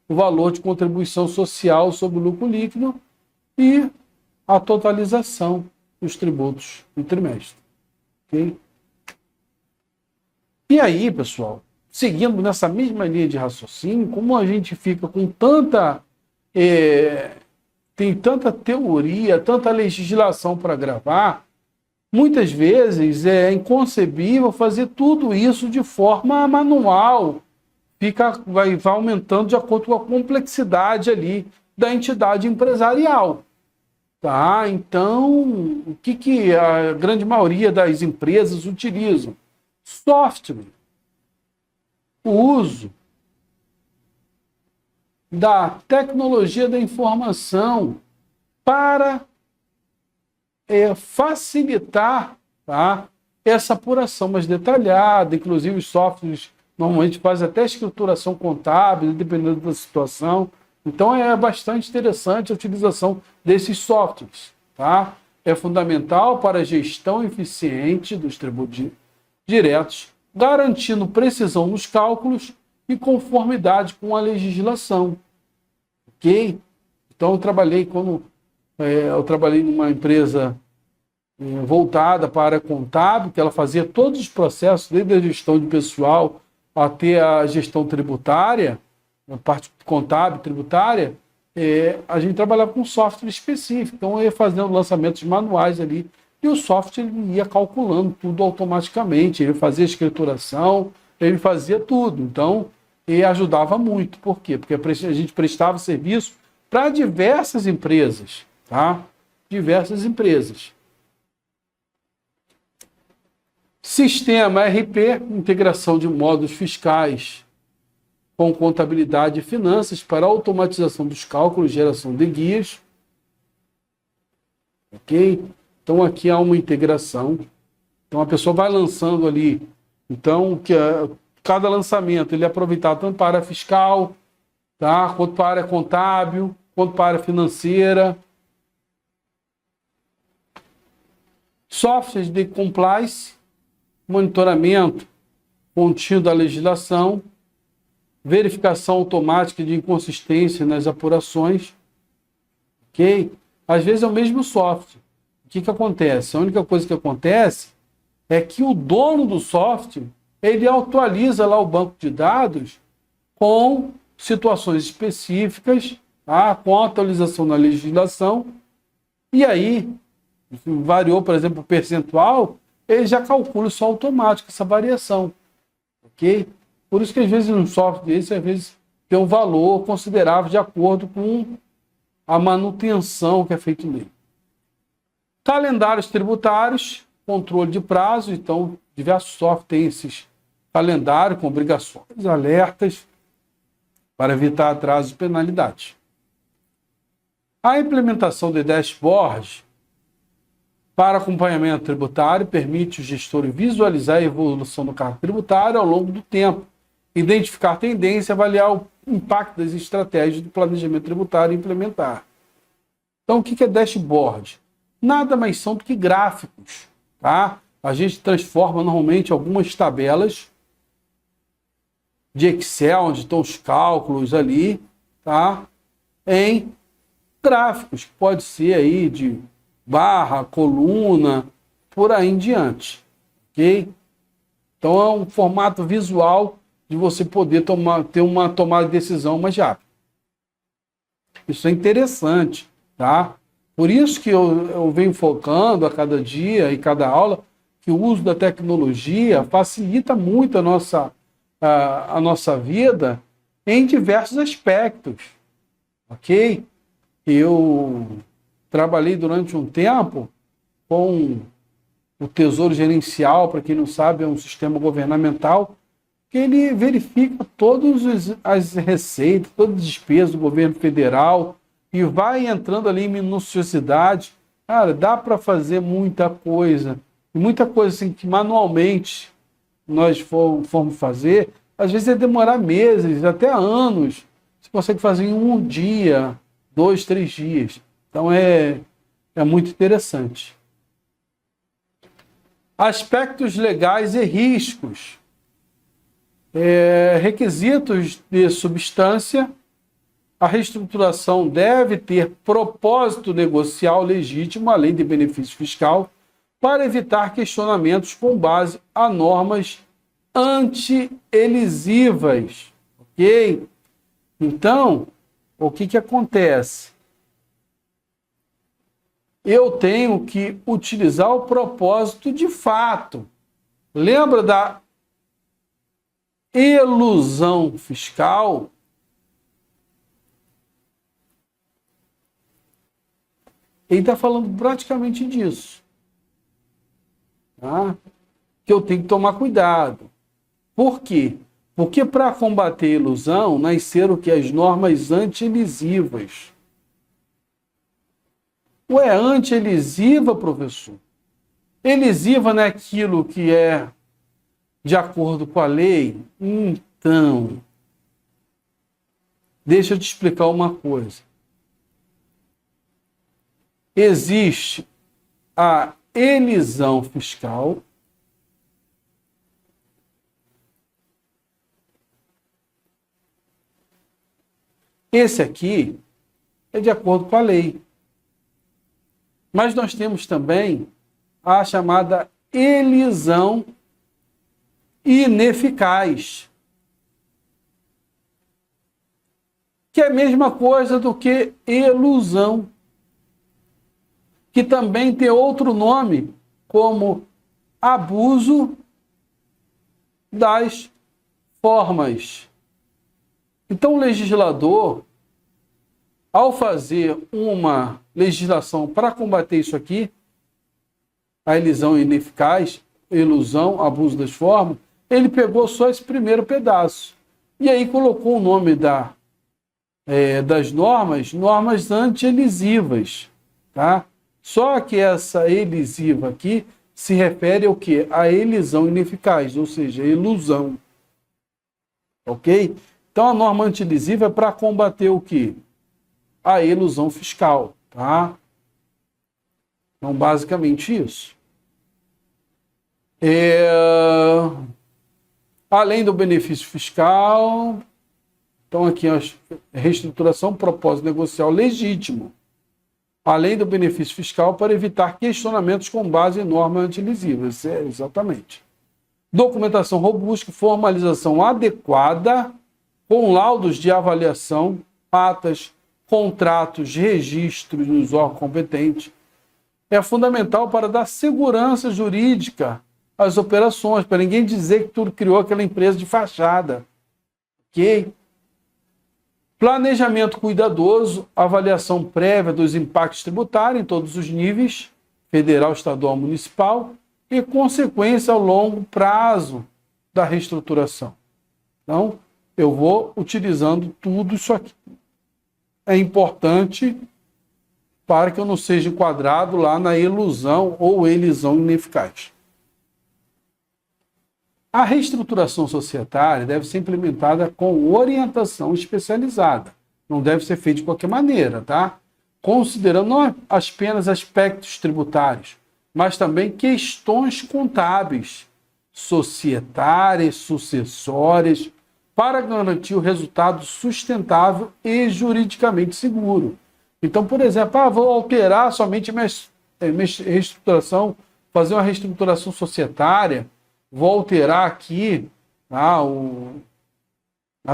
o valor de contribuição social sobre o lucro líquido e a totalização dos tributos do trimestre. Okay? E aí, pessoal, seguindo nessa mesma linha de raciocínio, como a gente fica com tanta... tem tanta teoria, tanta legislação para gravar, muitas vezes é inconcebível fazer tudo isso de forma manual. Vai aumentando de acordo com a complexidade ali da entidade empresarial. Tá? Então, o que a grande maioria das empresas utilizam? Software. O uso da tecnologia da informação para facilitar, tá, essa apuração mais detalhada. Inclusive, os softwares normalmente fazem até escrituração contábil, dependendo da situação. Então, é bastante interessante a utilização desses softwares. Tá? É fundamental para a gestão eficiente dos tributos diretos garantindo precisão nos cálculos e conformidade com a legislação. Ok? Então, eu trabalhei numa empresa voltada para a área contábil, que ela fazia todos os processos, desde a gestão de pessoal até a gestão tributária, a parte contábil, tributária, a gente trabalhava com software específico. Então, eu ia fazendo lançamentos manuais ali, e o software ele ia calculando tudo automaticamente, ele fazia a escrituração, ele fazia tudo. Então, ele ajudava muito. Por quê? Porque a gente prestava serviço para diversas empresas, tá? Diversas empresas. Sistema RP, integração de módulos fiscais com contabilidade e finanças para automatização dos cálculos e geração de guias. Ok? Então, aqui há uma integração. Então, a pessoa vai lançando ali. Então, cada lançamento ele é aproveitado tanto para a área fiscal, tá? Quanto para a área contábil, quanto para a área financeira. Softwares de compliance, monitoramento contínuo da legislação, verificação automática de inconsistência nas apurações. Ok? Às vezes é o mesmo software. O que acontece? A única coisa que acontece é que o dono do software, ele atualiza lá o banco de dados com situações específicas, tá? Com atualização na legislação, e aí, variou, por exemplo, o percentual, ele já calcula isso automático, essa variação. Ok? Por isso que às vezes um software desse, às vezes, tem um valor considerável de acordo com a manutenção que é feita nele. Calendários tributários, controle de prazo. Então, diversos softwares têm esses calendários com obrigações, alertas, para evitar atrasos e penalidades. A implementação de dashboard para acompanhamento tributário permite o gestor visualizar a evolução do cargo tributário ao longo do tempo, identificar tendência, avaliar o impacto das estratégias do planejamento tributário e implementar. Então, o que é dashboard? Nada mais são do que gráficos, tá? A gente transforma normalmente algumas tabelas de Excel, onde estão os cálculos ali, tá? Em gráficos, que pode ser aí de barra, coluna, por aí em diante, ok? Então é um formato visual de você poder ter uma tomada de decisão mais rápida. Isso é interessante, tá? Por isso que eu venho focando a cada dia e cada aula que o uso da tecnologia facilita muito a nossa vida em diversos aspectos, ok? Eu trabalhei durante um tempo com o Tesouro Gerencial, para quem não sabe, é um sistema governamental que ele verifica todas as receitas, todas as despesas do governo federal e vai entrando ali em minuciosidade. Cara, dá para fazer muita coisa. E muita coisa assim, que manualmente nós formos fazer, às vezes é demorar meses, até anos. Você consegue fazer em um dia, 2, 3 dias. Então é muito interessante. Aspectos legais e riscos. Requisitos de substância. A reestruturação deve ter propósito negocial legítimo, além de benefício fiscal, para evitar questionamentos com base a normas anti-elisivas. Ok? Então, o que acontece? Eu tenho que utilizar o propósito de fato. Lembra da elusão fiscal? Ele está falando praticamente disso. Tá? Que eu tenho que tomar cuidado. Por quê? Porque para combater a ilusão, nasceram que as normas anti-elisivas. Ué, anti-elisiva, professor? Elisiva não é aquilo que é de acordo com a lei? Então, deixa eu te explicar uma coisa. Existe a elisão fiscal Esse aqui é de acordo com a lei. Mas nós temos também a chamada elisão ineficaz, que é a mesma coisa do que elusão, que também tem outro nome, como abuso das formas. Então, o legislador, ao fazer uma legislação para combater isso aqui, a elisão ineficaz, elusão, abuso das formas, ele pegou só esse primeiro pedaço. E aí colocou o nome das normas antielisivas. Tá? Só que essa elisiva aqui se refere ao quê? A elisão ineficaz, ou seja, elusão. Ok? Então, a norma antielisiva é para combater o quê? A elusão fiscal, tá? Então, basicamente isso. Além do benefício fiscal, então aqui a reestruturação, propósito negocial legítimo. Além do benefício fiscal, para evitar questionamentos com base em norma antielisiva. Exatamente. Documentação robusta, formalização adequada, com laudos de avaliação, atas, contratos, registros nos órgãos competentes. É fundamental para dar segurança jurídica às operações, para ninguém dizer que tudo criou aquela empresa de fachada. Ok? Planejamento cuidadoso, avaliação prévia dos impactos tributários em todos os níveis, federal, estadual, municipal, e consequência ao longo prazo da reestruturação. Então, eu vou utilizando tudo isso aqui. É importante para que eu não seja enquadrado lá na elusão ou elisão ineficaz. A reestruturação societária deve ser implementada com orientação especializada. Não deve ser feita de qualquer maneira, tá? Considerando não apenas aspectos tributários, mas também questões contábeis, societárias, sucessórias, para garantir o resultado sustentável e juridicamente seguro. Então, por exemplo, vou alterar somente minha reestruturação, fazer uma reestruturação societária, vou alterar aqui a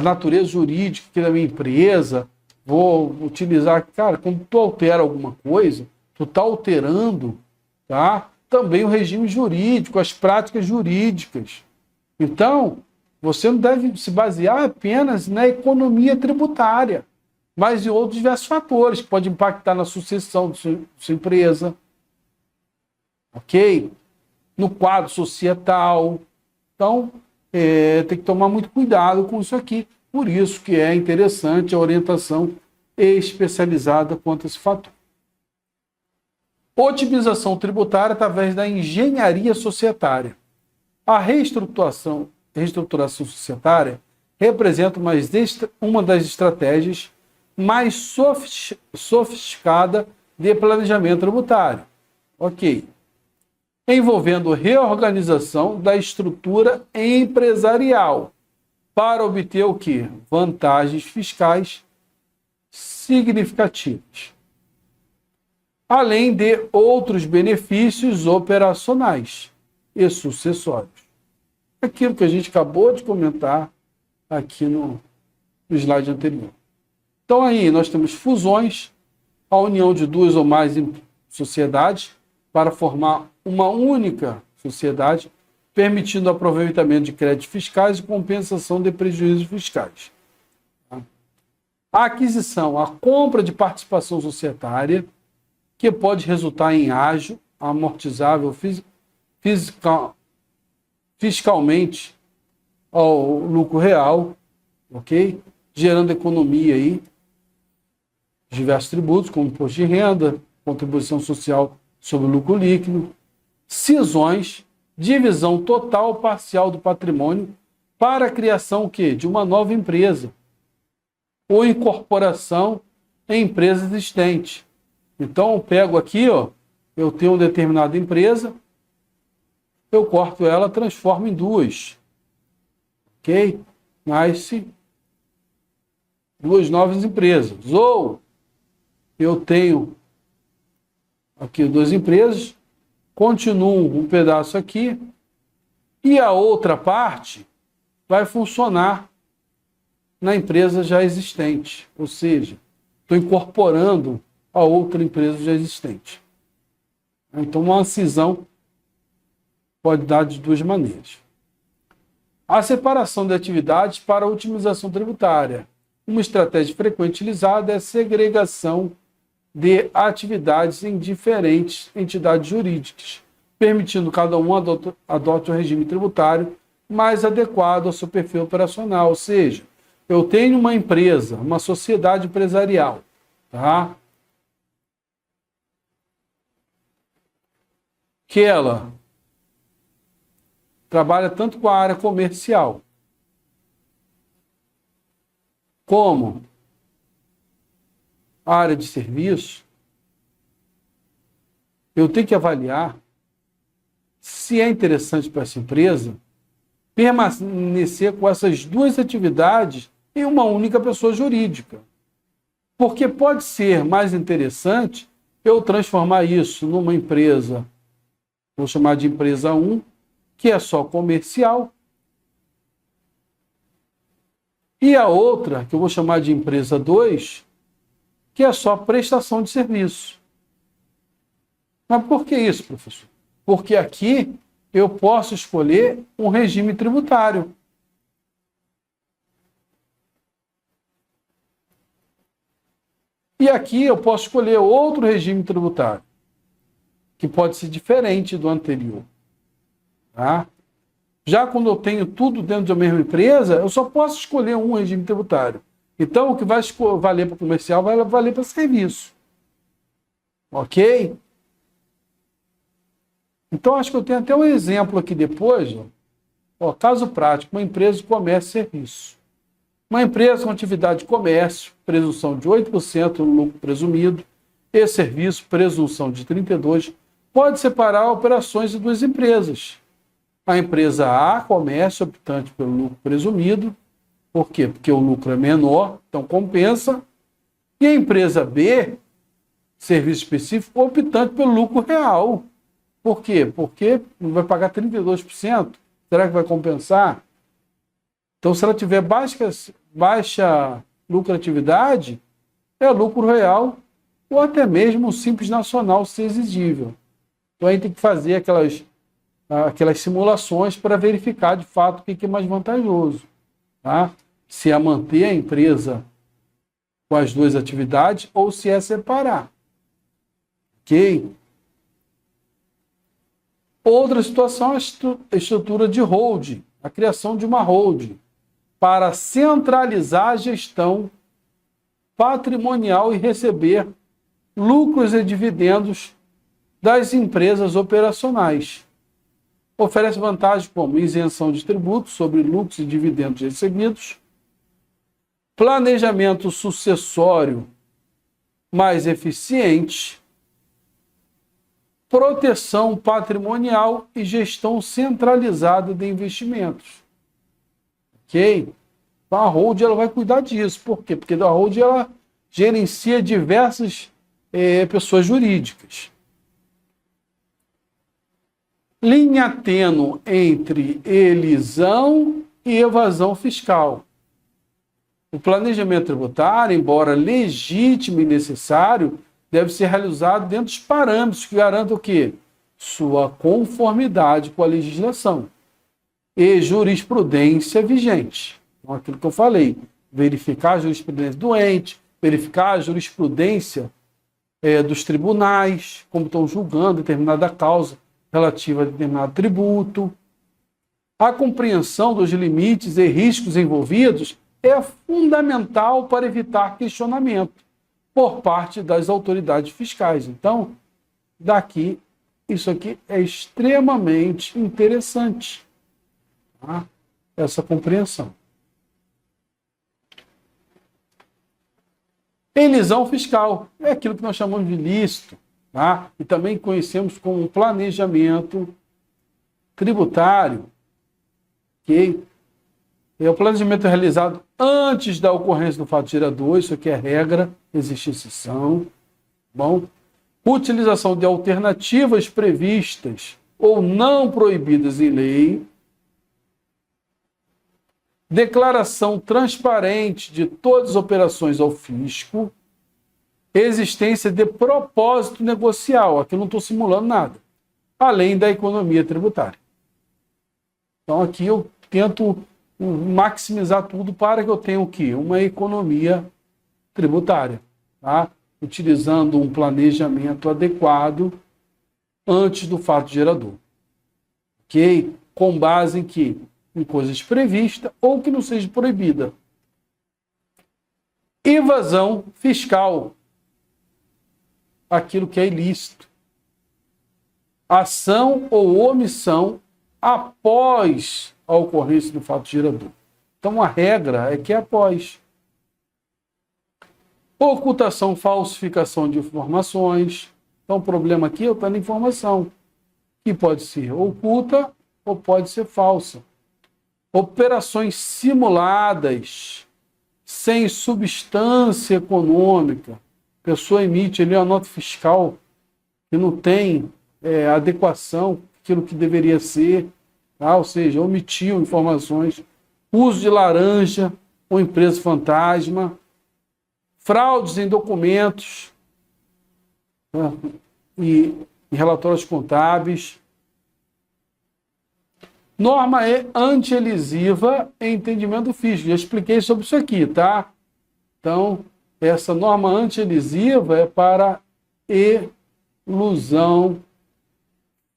natureza jurídica aqui da minha empresa, vou utilizar, cara, quando tu altera alguma coisa, tu está alterando, tá? Também o regime jurídico, as práticas jurídicas. Então, você não deve se basear apenas na economia tributária, mas em outros diversos fatores que podem impactar na sucessão de sua empresa, ok? No quadro societal. Então, tem que tomar muito cuidado com isso aqui. Por isso que é interessante a orientação especializada quanto a esse fator. Otimização tributária através da engenharia societária. A reestruturação societária representa uma das estratégias mais sofisticada de planejamento tributário. Ok. Envolvendo reorganização da estrutura empresarial para obter o quê? Vantagens fiscais significativas. Além de outros benefícios operacionais e sucessórios. Aquilo que a gente acabou de comentar aqui no slide anterior. Então aí nós temos fusões, a união de duas ou mais sociedades para formar uma única sociedade, permitindo o aproveitamento de créditos fiscais e compensação de prejuízos fiscais. A aquisição, a compra de participação societária, que pode resultar em ágio, amortizável fiscalmente ao lucro real, ok? Gerando economia aí, diversos tributos, como imposto de renda, contribuição social sobre o lucro líquido, cisões, divisão total ou parcial do patrimônio para a criação o quê? De uma nova empresa ou incorporação em empresa existente. Então, eu pego aqui, eu tenho uma determinada empresa, eu corto ela, transformo em duas. Ok? Nasce duas novas empresas. Ou eu tenho aqui duas empresas, continuo um pedaço aqui, e a outra parte vai funcionar na empresa já existente. Ou seja, estou incorporando a outra empresa já existente. Então, uma cisão pode dar de duas maneiras. A separação de atividades para a otimização tributária. Uma estratégia frequente utilizada é a segregação de atividades em diferentes entidades jurídicas, permitindo cada um adote o regime tributário mais adequado ao seu perfil operacional. Ou seja, eu tenho uma empresa, uma sociedade empresarial, tá? Que ela trabalha tanto com a área comercial como a área de serviço. Eu tenho que avaliar se é interessante para essa empresa permanecer com essas duas atividades em uma única pessoa jurídica. Porque pode ser mais interessante eu transformar isso numa empresa, vou chamar de empresa 1, que é só comercial, e a outra, que eu vou chamar de empresa 2, que é só prestação de serviço. Mas por que isso, professor? Porque aqui eu posso escolher um regime tributário. E aqui eu posso escolher outro regime tributário, que pode ser diferente do anterior. Tá? Já quando eu tenho tudo dentro da mesma empresa, eu só posso escolher um regime tributário. Então, o que vai valer para comercial vai valer para serviço. Ok? Então, acho que eu tenho até um exemplo aqui depois. Ó, caso prático, uma empresa de comércio e serviço. Uma empresa com atividade de comércio, presunção de 8% no lucro presumido, e serviço, presunção de 32%, pode separar operações de duas empresas. A empresa A, comércio, optante pelo lucro presumido. Por quê? Porque o lucro é menor, então compensa. E a empresa B, serviço específico, optante pelo lucro real. Por quê? Porque não vai pagar 32%. Será que vai compensar? Então, se ela tiver baixa lucratividade, é lucro real ou até mesmo um simples nacional se exigível. Então, a gente tem que fazer aquelas simulações para verificar de fato o que é mais vantajoso. Tá? Se é manter a empresa com as duas atividades ou se é separar. Ok? Outra situação é a estrutura de holding, a criação de uma holding para centralizar a gestão patrimonial e receber lucros e dividendos das empresas operacionais. Oferece vantagens como isenção de tributos sobre lucros e dividendos recebidos, planejamento sucessório mais eficiente, proteção patrimonial e gestão centralizada de investimentos. Ok? Então a holding ela vai cuidar disso. Por quê? Porque a holding ela gerencia diversas pessoas jurídicas. Linha tênue entre elisão e evasão fiscal. O planejamento tributário, embora legítimo e necessário, deve ser realizado dentro dos parâmetros que garantam o quê? Sua conformidade com a legislação e jurisprudência vigente. Então, aquilo que eu falei, verificar a jurisprudência do ente, verificar a jurisprudência dos tribunais, como estão julgando determinada causa relativa a determinado tributo. A compreensão dos limites e riscos envolvidos é fundamental para evitar questionamento por parte das autoridades fiscais. Então, isso aqui é extremamente interessante, tá? Essa compreensão. Elisão fiscal é aquilo que nós chamamos de ilícito, tá? E também conhecemos como planejamento tributário, ok? O planejamento é realizado antes da ocorrência do fato gerador, isso aqui é regra, existe exceção. Bom, utilização de alternativas previstas ou não proibidas em lei, declaração transparente de todas as operações ao fisco, existência de propósito negocial, aqui eu não estou simulando nada, além da economia tributária. Então aqui eu tento maximizar tudo para que eu tenha o quê? Uma economia tributária, tá? Utilizando um planejamento adequado antes do fato gerador. Ok? Com base em quê? Em coisas previstas ou que não seja proibida. Evasão fiscal. Aquilo que é ilícito. Ação ou omissão após a ocorrência do fato gerador. Então, a regra é que é após. Ocultação, falsificação de informações. Então, o problema aqui é estar na informação, que pode ser oculta ou pode ser falsa. Operações simuladas, sem substância econômica. A pessoa emite ali uma nota fiscal que não tem adequação àquilo que deveria ser, tá? Ou seja, omitiu informações. Uso de laranja ou empresa fantasma. Fraudes em documentos, tá? E em relatórios contábeis. Norma anti-elisiva em entendimento físico. Já expliquei sobre isso aqui, tá? Então, essa norma anti-elisiva é para elusão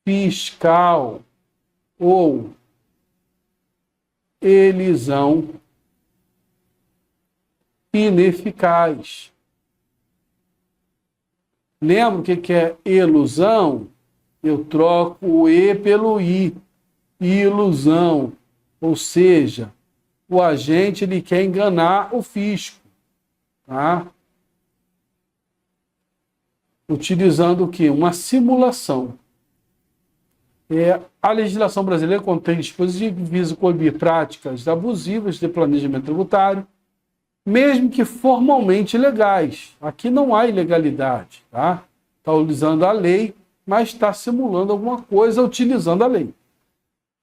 fiscal ou elisão ineficaz. Lembra o que é elusão? Eu troco o E pelo I. Ilusão. Ou seja, o agente ele quer enganar o fisco. Tá? Utilizando o quê? Uma simulação. A legislação brasileira contém dispositivos que visam coibir práticas abusivas de planejamento tributário, mesmo que formalmente ilegais. Aqui não há ilegalidade, tá? Está utilizando a lei, mas está simulando alguma coisa utilizando a lei.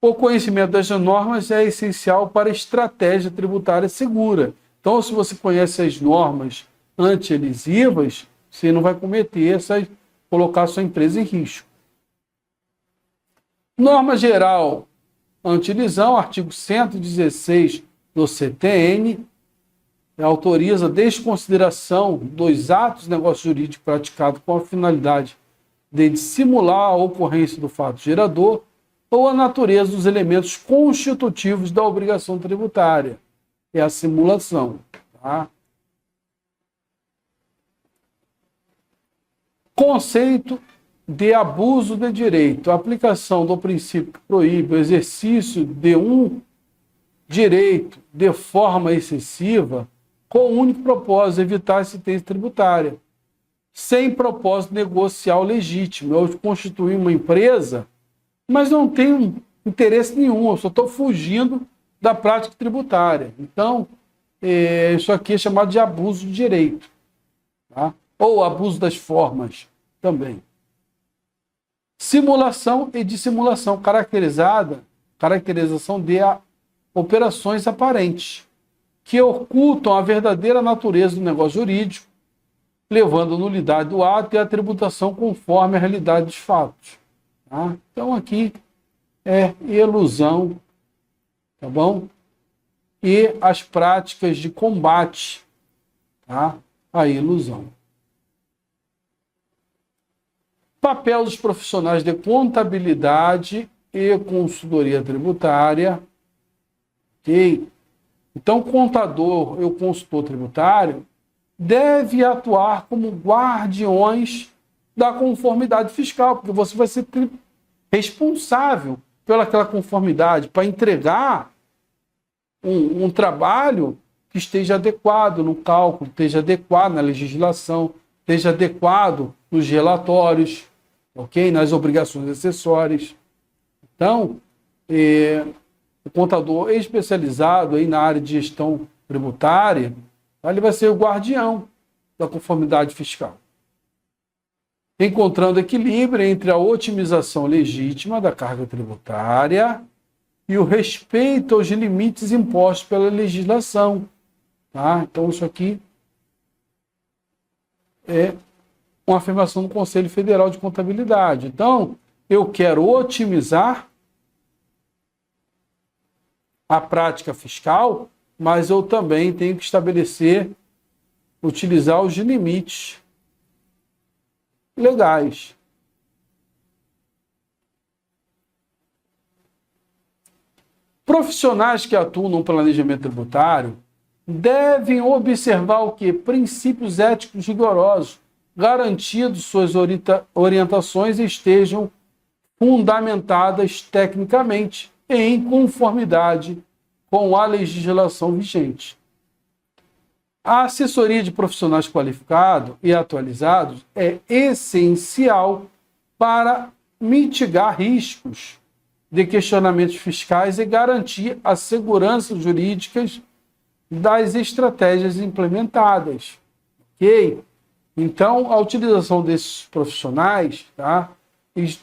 O conhecimento das normas é essencial para a estratégia tributária segura. Então, se você conhece as normas anti-elisivas, você não vai cometer colocar sua empresa em risco. Norma geral anti-elisão, artigo 116 do CTN, autoriza a desconsideração dos atos de negócio jurídico praticados com a finalidade de simular a ocorrência do fato gerador ou a natureza dos elementos constitutivos da obrigação tributária. É a simulação. Tá? Conceito de abuso de direito. A aplicação do princípio que proíbe o exercício de um direito de forma excessiva com o único propósito de evitar a incidência tributária, sem propósito negocial legítimo. Eu constituir uma empresa, mas não tenho interesse nenhum, eu só estou fugindo da prática tributária. Então, isso aqui é chamado de abuso de direito. Tá? Ou abuso das formas também. Simulação e dissimulação, caracterização de operações aparentes, que ocultam a verdadeira natureza do negócio jurídico, levando à nulidade do ato e à tributação conforme a realidade dos fatos. Tá? Então, aqui é elusão, tá bom? E as práticas de combate, tá? À ilusão. Papel dos profissionais de contabilidade e consultoria tributária. Ok? Então, o contador e o consultor tributário deve atuar como guardiões da conformidade fiscal, porque você vai ser responsável pelaquela conformidade, para entregar um trabalho que esteja adequado no cálculo, esteja adequado na legislação, esteja adequado nos relatórios, ok? Nas obrigações acessórias. Então, o contador especializado aí na área de gestão tributária, ele vai ser o guardião da conformidade fiscal, encontrando equilíbrio entre a otimização legítima da carga tributária e o respeito aos limites impostos pela legislação. Tá? Então, isso aqui é uma afirmação do Conselho Federal de Contabilidade. Então, eu quero otimizar a prática fiscal, mas eu também tenho que estabelecer, utilizar os limites legais. Profissionais que atuam no planejamento tributário devem observar o quê? Princípios éticos rigorosos, garantindo suas orientações estejam fundamentadas tecnicamente em conformidade com a legislação vigente. A assessoria de profissionais qualificados e atualizados é essencial para mitigar riscos de questionamentos fiscais e garantir a segurança jurídica das estratégias implementadas. Ok? Então, a utilização desses profissionais, tá?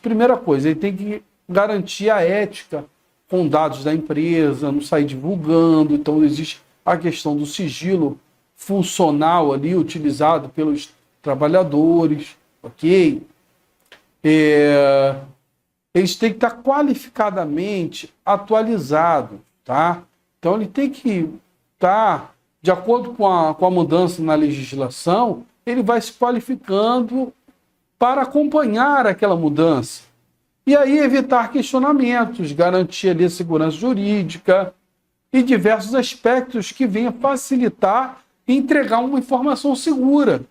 Primeira coisa, ele tem que garantir a ética com dados da empresa, não sair divulgando. Então, existe a questão do sigilo funcional ali, utilizado pelos trabalhadores, ok? Eles têm que estar qualificadamente atualizados, tá? Então, ele tem que estar, de acordo com a mudança na legislação, ele vai se qualificando para acompanhar aquela mudança. E aí evitar questionamentos, garantir ali a segurança jurídica e diversos aspectos que venham facilitar e entregar uma informação segura.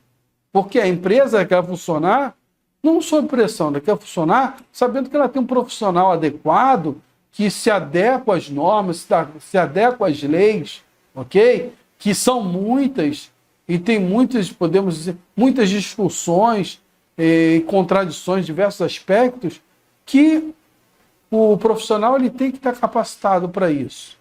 Porque a empresa quer funcionar não sob pressão, ela quer funcionar sabendo que ela tem um profissional adequado que se adequa às normas, se adequa às leis, ok? Que são muitas e tem muitas, podemos dizer, muitas discussões e contradições, diversos aspectos, que o profissional ele tem que estar capacitado para isso.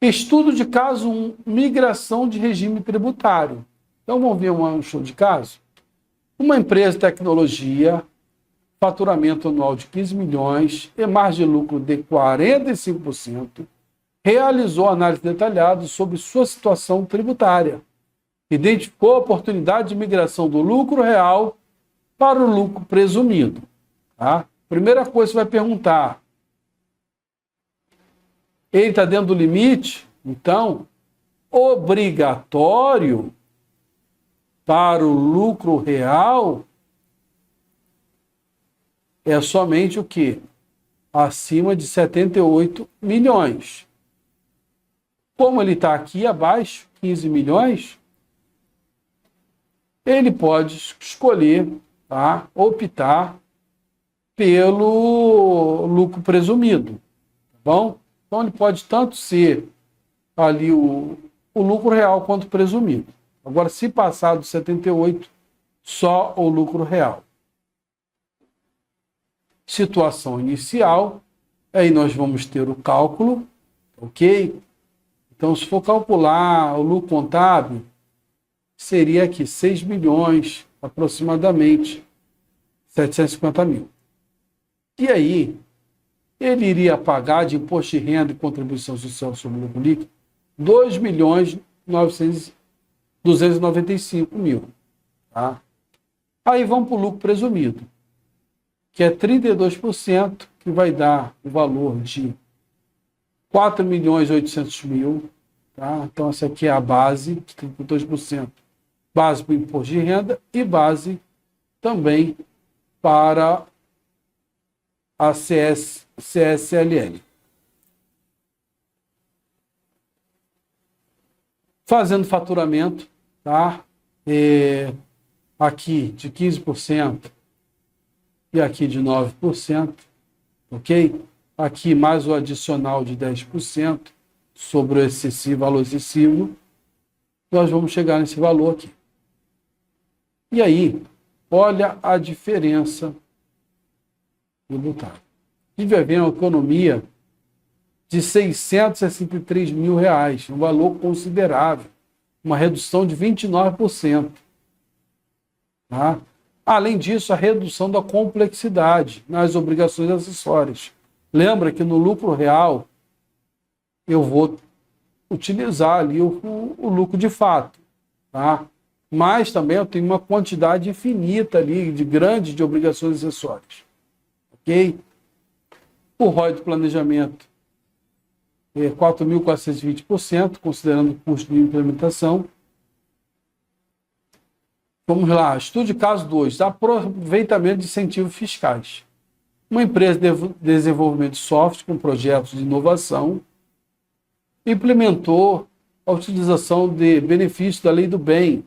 Estudo de caso 1, migração de regime tributário. Então vamos ver um estudo de caso. Uma empresa de tecnologia, faturamento anual de 15 milhões e margem de lucro de 45%, realizou análise detalhada sobre sua situação tributária. Identificou a oportunidade de migração do lucro real para o lucro presumido. Tá? Primeira coisa que você vai perguntar, ele está dentro do limite? Então, obrigatório para o lucro real é somente o quê? Acima de 78 milhões. Como ele está aqui abaixo, 15 milhões, ele pode escolher, tá? Optar pelo lucro presumido. Tá bom? Então, ele pode tanto ser ali o lucro real quanto presumido. Agora, se passar dos 78, só o lucro real. Situação inicial, aí nós vamos ter o cálculo, ok? Então, se for calcular o lucro contábil, seria aqui 6 milhões, aproximadamente 750 mil. E aí, ele iria pagar de imposto de renda e contribuição social sobre o lucro líquido 2 milhões 295 mil. Tá? Aí vamos para o lucro presumido, que é 32%, que vai dar o valor de 4 milhões 800 mil. Tá? Então, essa aqui é a base, 32%. Base para o imposto de renda e base também para a CSLL. Fazendo faturamento, tá? Aqui de 15% e aqui de 9%, ok? Aqui mais o adicional de 10% sobre o excessivo, valor excessivo, nós vamos chegar nesse valor aqui. E aí, olha a diferença tributária. tive a ver uma economia de R$ 663 mil, um valor considerável, uma redução de 29%. Tá? Além disso, a redução da complexidade nas obrigações acessórias. Lembra que no lucro real eu vou utilizar ali o lucro de fato, tá? Mas também eu tenho uma quantidade infinita ali, grande de obrigações acessórias. Ok? O ROI do planejamento é 4.420%, considerando o custo de implementação. Vamos lá, estude caso 2, aproveitamento de incentivos fiscais. Uma empresa de desenvolvimento de software com projetos de inovação implementou a utilização de benefícios da Lei do Bem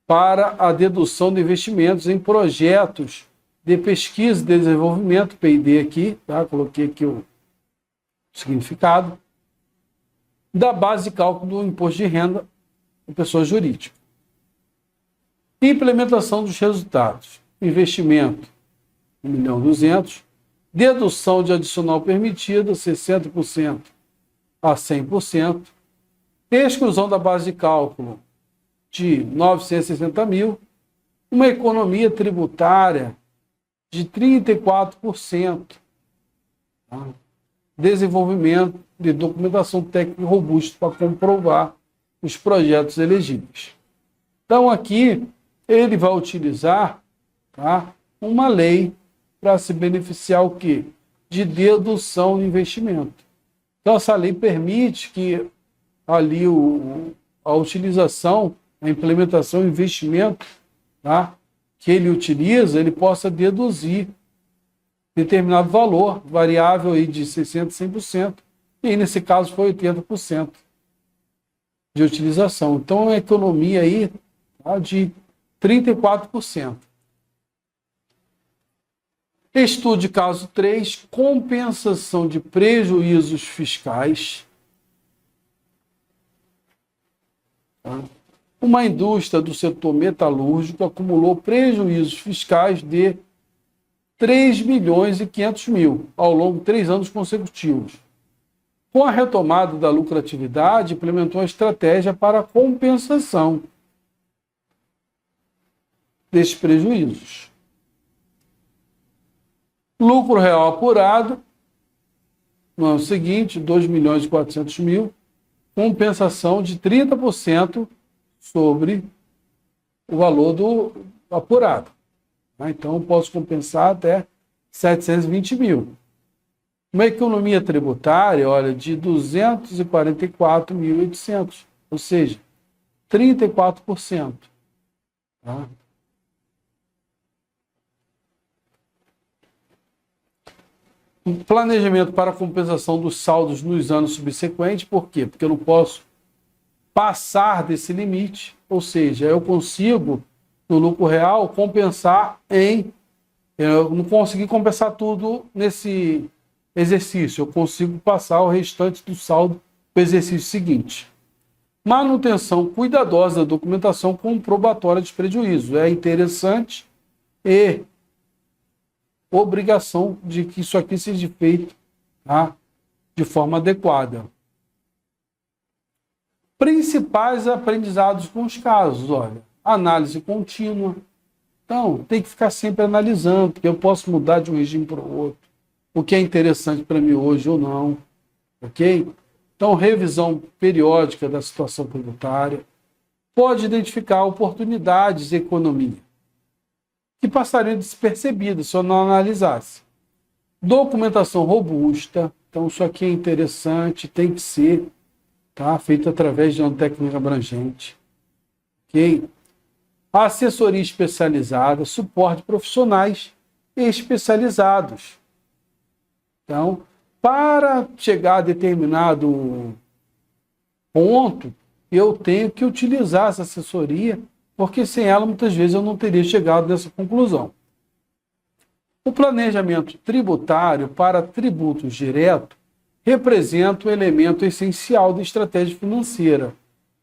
para a dedução de investimentos em projetos de pesquisa e desenvolvimento, P&D aqui, tá? Coloquei aqui o significado, da base de cálculo do imposto de renda da pessoa jurídica. Implementação dos resultados. Investimento, 1.200.000. Dedução de adicional permitida, 60% a 100%. Exclusão da base de cálculo de 960.000. Uma economia tributária de 34%. Tá? Desenvolvimento de documentação técnica robusta para comprovar os projetos elegíveis. Então, aqui, ele vai utilizar, tá, uma lei para se beneficiar o quê? De dedução de investimento. Então, essa lei permite que ali a utilização, a implementação, o investimento, tá, que ele utiliza, ele possa deduzir determinado valor, variável aí de 60% a 100%, e nesse caso foi 80% de utilização. Então, é uma economia aí, tá, de 34%. Estude caso 3, compensação de prejuízos fiscais. Tá? Uma indústria do setor metalúrgico acumulou prejuízos fiscais de R$ 3.500.000 ao longo de 3 anos consecutivos. Com a retomada da lucratividade, implementou a estratégia para a compensação desses prejuízos. Lucro real apurado, no ano seguinte, 2.400.000, compensação de 30% sobre o valor do apurado. Então, posso compensar até 720.000. Uma economia tributária, olha, de 244.800, ou seja, 34%. Tá? Um planejamento para a compensação dos saldos nos anos subsequentes, por quê? Porque eu não posso passar desse limite, ou seja, eu consigo, no lucro real, compensar eu não consegui compensar tudo nesse exercício, eu consigo passar o restante do saldo para o exercício seguinte. Manutenção cuidadosa da documentação comprobatória de prejuízo. É interessante e obrigação de que isso aqui seja feito, tá, de forma adequada. Principais aprendizados com os casos, olha, análise contínua. Então, tem que ficar sempre analisando, porque eu posso mudar de um regime para o outro, o que é interessante para mim hoje ou não, ok? Então, revisão periódica da situação tributária. Pode identificar oportunidades de economia que passariam despercebidas se eu não analisasse. Documentação robusta. Então, isso aqui é interessante, tem que ser, tá, feito através de uma técnica abrangente. Ok? Assessoria especializada, suporte profissionais especializados. Então, para chegar a determinado ponto, eu tenho que utilizar essa assessoria, porque sem ela, muitas vezes, eu não teria chegado nessa conclusão. O planejamento tributário para tributos diretos representa um elemento essencial da estratégia financeira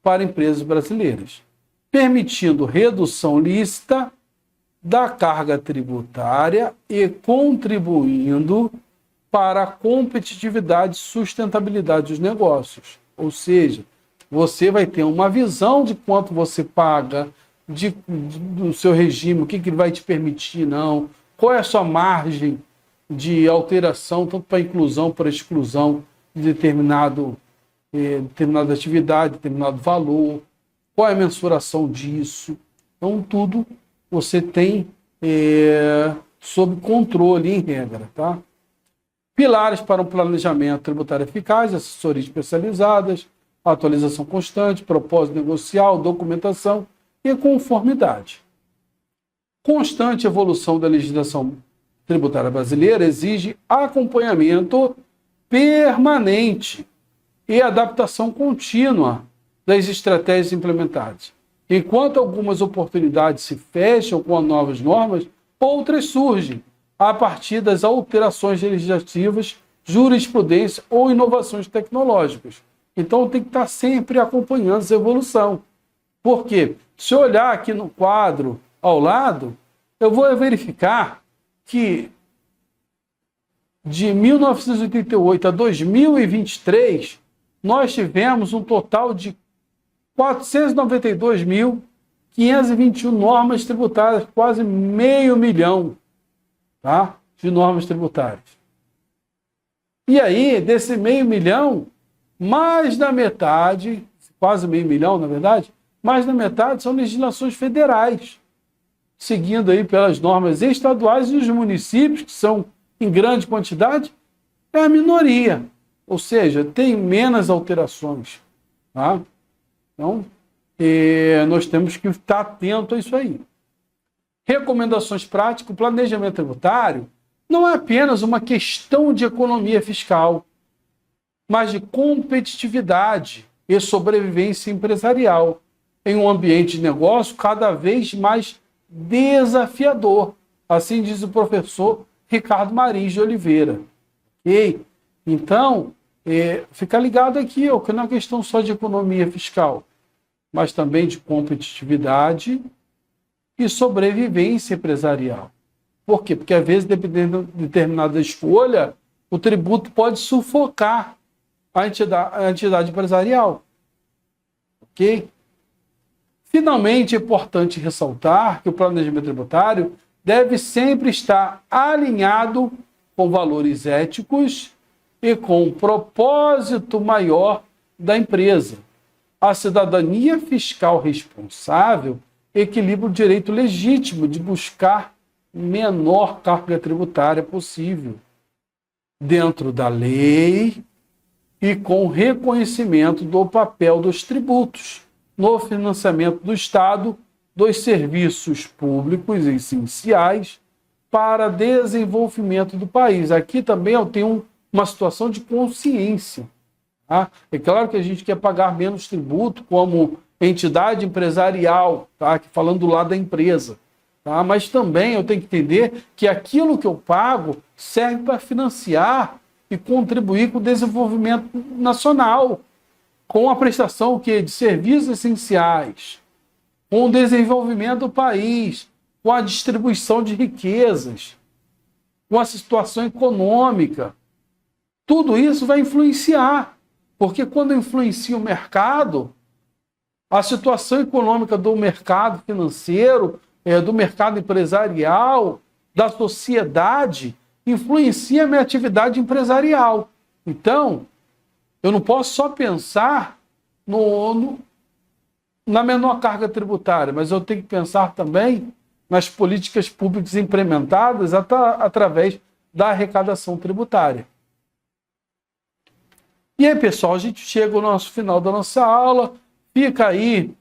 para empresas brasileiras, permitindo redução lícita da carga tributária e contribuindo para a competitividade e sustentabilidade dos negócios. Ou seja, você vai ter uma visão de quanto você paga, do seu regime, o que vai te permitir, não, qual é a sua margem de alteração, tanto para inclusão, para exclusão de determinada atividade, determinado valor, qual é a mensuração disso. Então, tudo você tem sob controle, em regra. Tá? Pilares para um planejamento tributário eficaz, assessorias especializadas, atualização constante, propósito negocial, documentação e conformidade. Constante evolução da legislação tributária brasileira exige acompanhamento permanente e adaptação contínua das estratégias implementadas. Enquanto algumas oportunidades se fecham com as novas normas, outras surgem a partir das alterações legislativas, jurisprudência ou inovações tecnológicas. Então tem que estar sempre acompanhando essa evolução. Por quê? Se eu olhar aqui no quadro ao lado, eu vou verificar que de 1988 a 2023, nós tivemos um total de 492.521 normas tributárias, quase 500 mil, tá? De normas tributárias. E aí, desse 500 mil, mais da metade, quase 500 mil, na verdade, mais da metade são legislações federais, seguindo aí pelas normas estaduais, e os municípios, que são em grande quantidade, é a minoria. Ou seja, tem menos alterações. Tá? Então, nós temos que estar atento a isso aí. Recomendações práticas: o planejamento tributário não é apenas uma questão de economia fiscal, mas de competitividade e sobrevivência empresarial em um ambiente de negócio cada vez mais desafiador. Assim diz o professor Ricardo Marins de Oliveira. Okay? Então, fica ligado aqui, que não é questão só de economia fiscal, mas também de competitividade e sobrevivência empresarial. Por quê? Porque, às vezes, dependendo de determinada escolha, o tributo pode sufocar a entidade empresarial. Ok? Finalmente, é importante ressaltar que o planejamento tributário deve sempre estar alinhado com valores éticos e com o propósito maior da empresa. A cidadania fiscal responsável equilibra o direito legítimo de buscar menor carga tributária possível, dentro da lei e com reconhecimento do papel dos tributos no financiamento do Estado dos serviços públicos essenciais para desenvolvimento do país. Aqui também eu tenho uma situação de consciência. Tá? É claro que a gente quer pagar menos tributo como entidade empresarial, tá? Falando do lado da empresa. Tá? Mas também eu tenho que entender que aquilo que eu pago serve para financiar e contribuir com o desenvolvimento nacional, com a prestação de serviços essenciais, com o desenvolvimento do país, com a distribuição de riquezas, com a situação econômica. Tudo isso vai influenciar, porque quando influencia o mercado, a situação econômica do mercado financeiro, do mercado empresarial, da sociedade, influencia a minha atividade empresarial. Então, eu não posso só pensar na menor carga tributária, mas eu tenho que pensar também nas políticas públicas implementadas através da arrecadação tributária. E aí, pessoal, a gente chega ao nosso final da nossa aula. Fica aí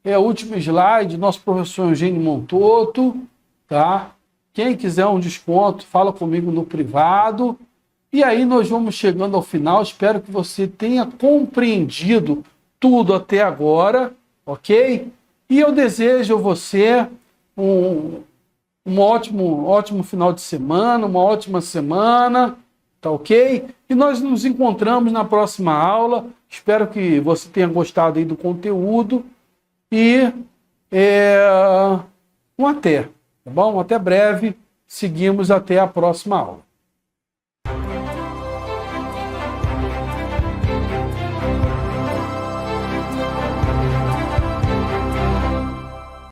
o último slide, nosso professor Eugênio Montoto, tá? Quem quiser um desconto, fala comigo no privado. E aí nós vamos chegando ao final. Espero que você tenha compreendido tudo até agora, ok? E eu desejo a você um ótimo final de semana, uma ótima semana, tá ok? E nós nos encontramos na próxima aula. Espero que você tenha gostado aí do conteúdo. E até, tá bom? Até breve. Seguimos até a próxima aula.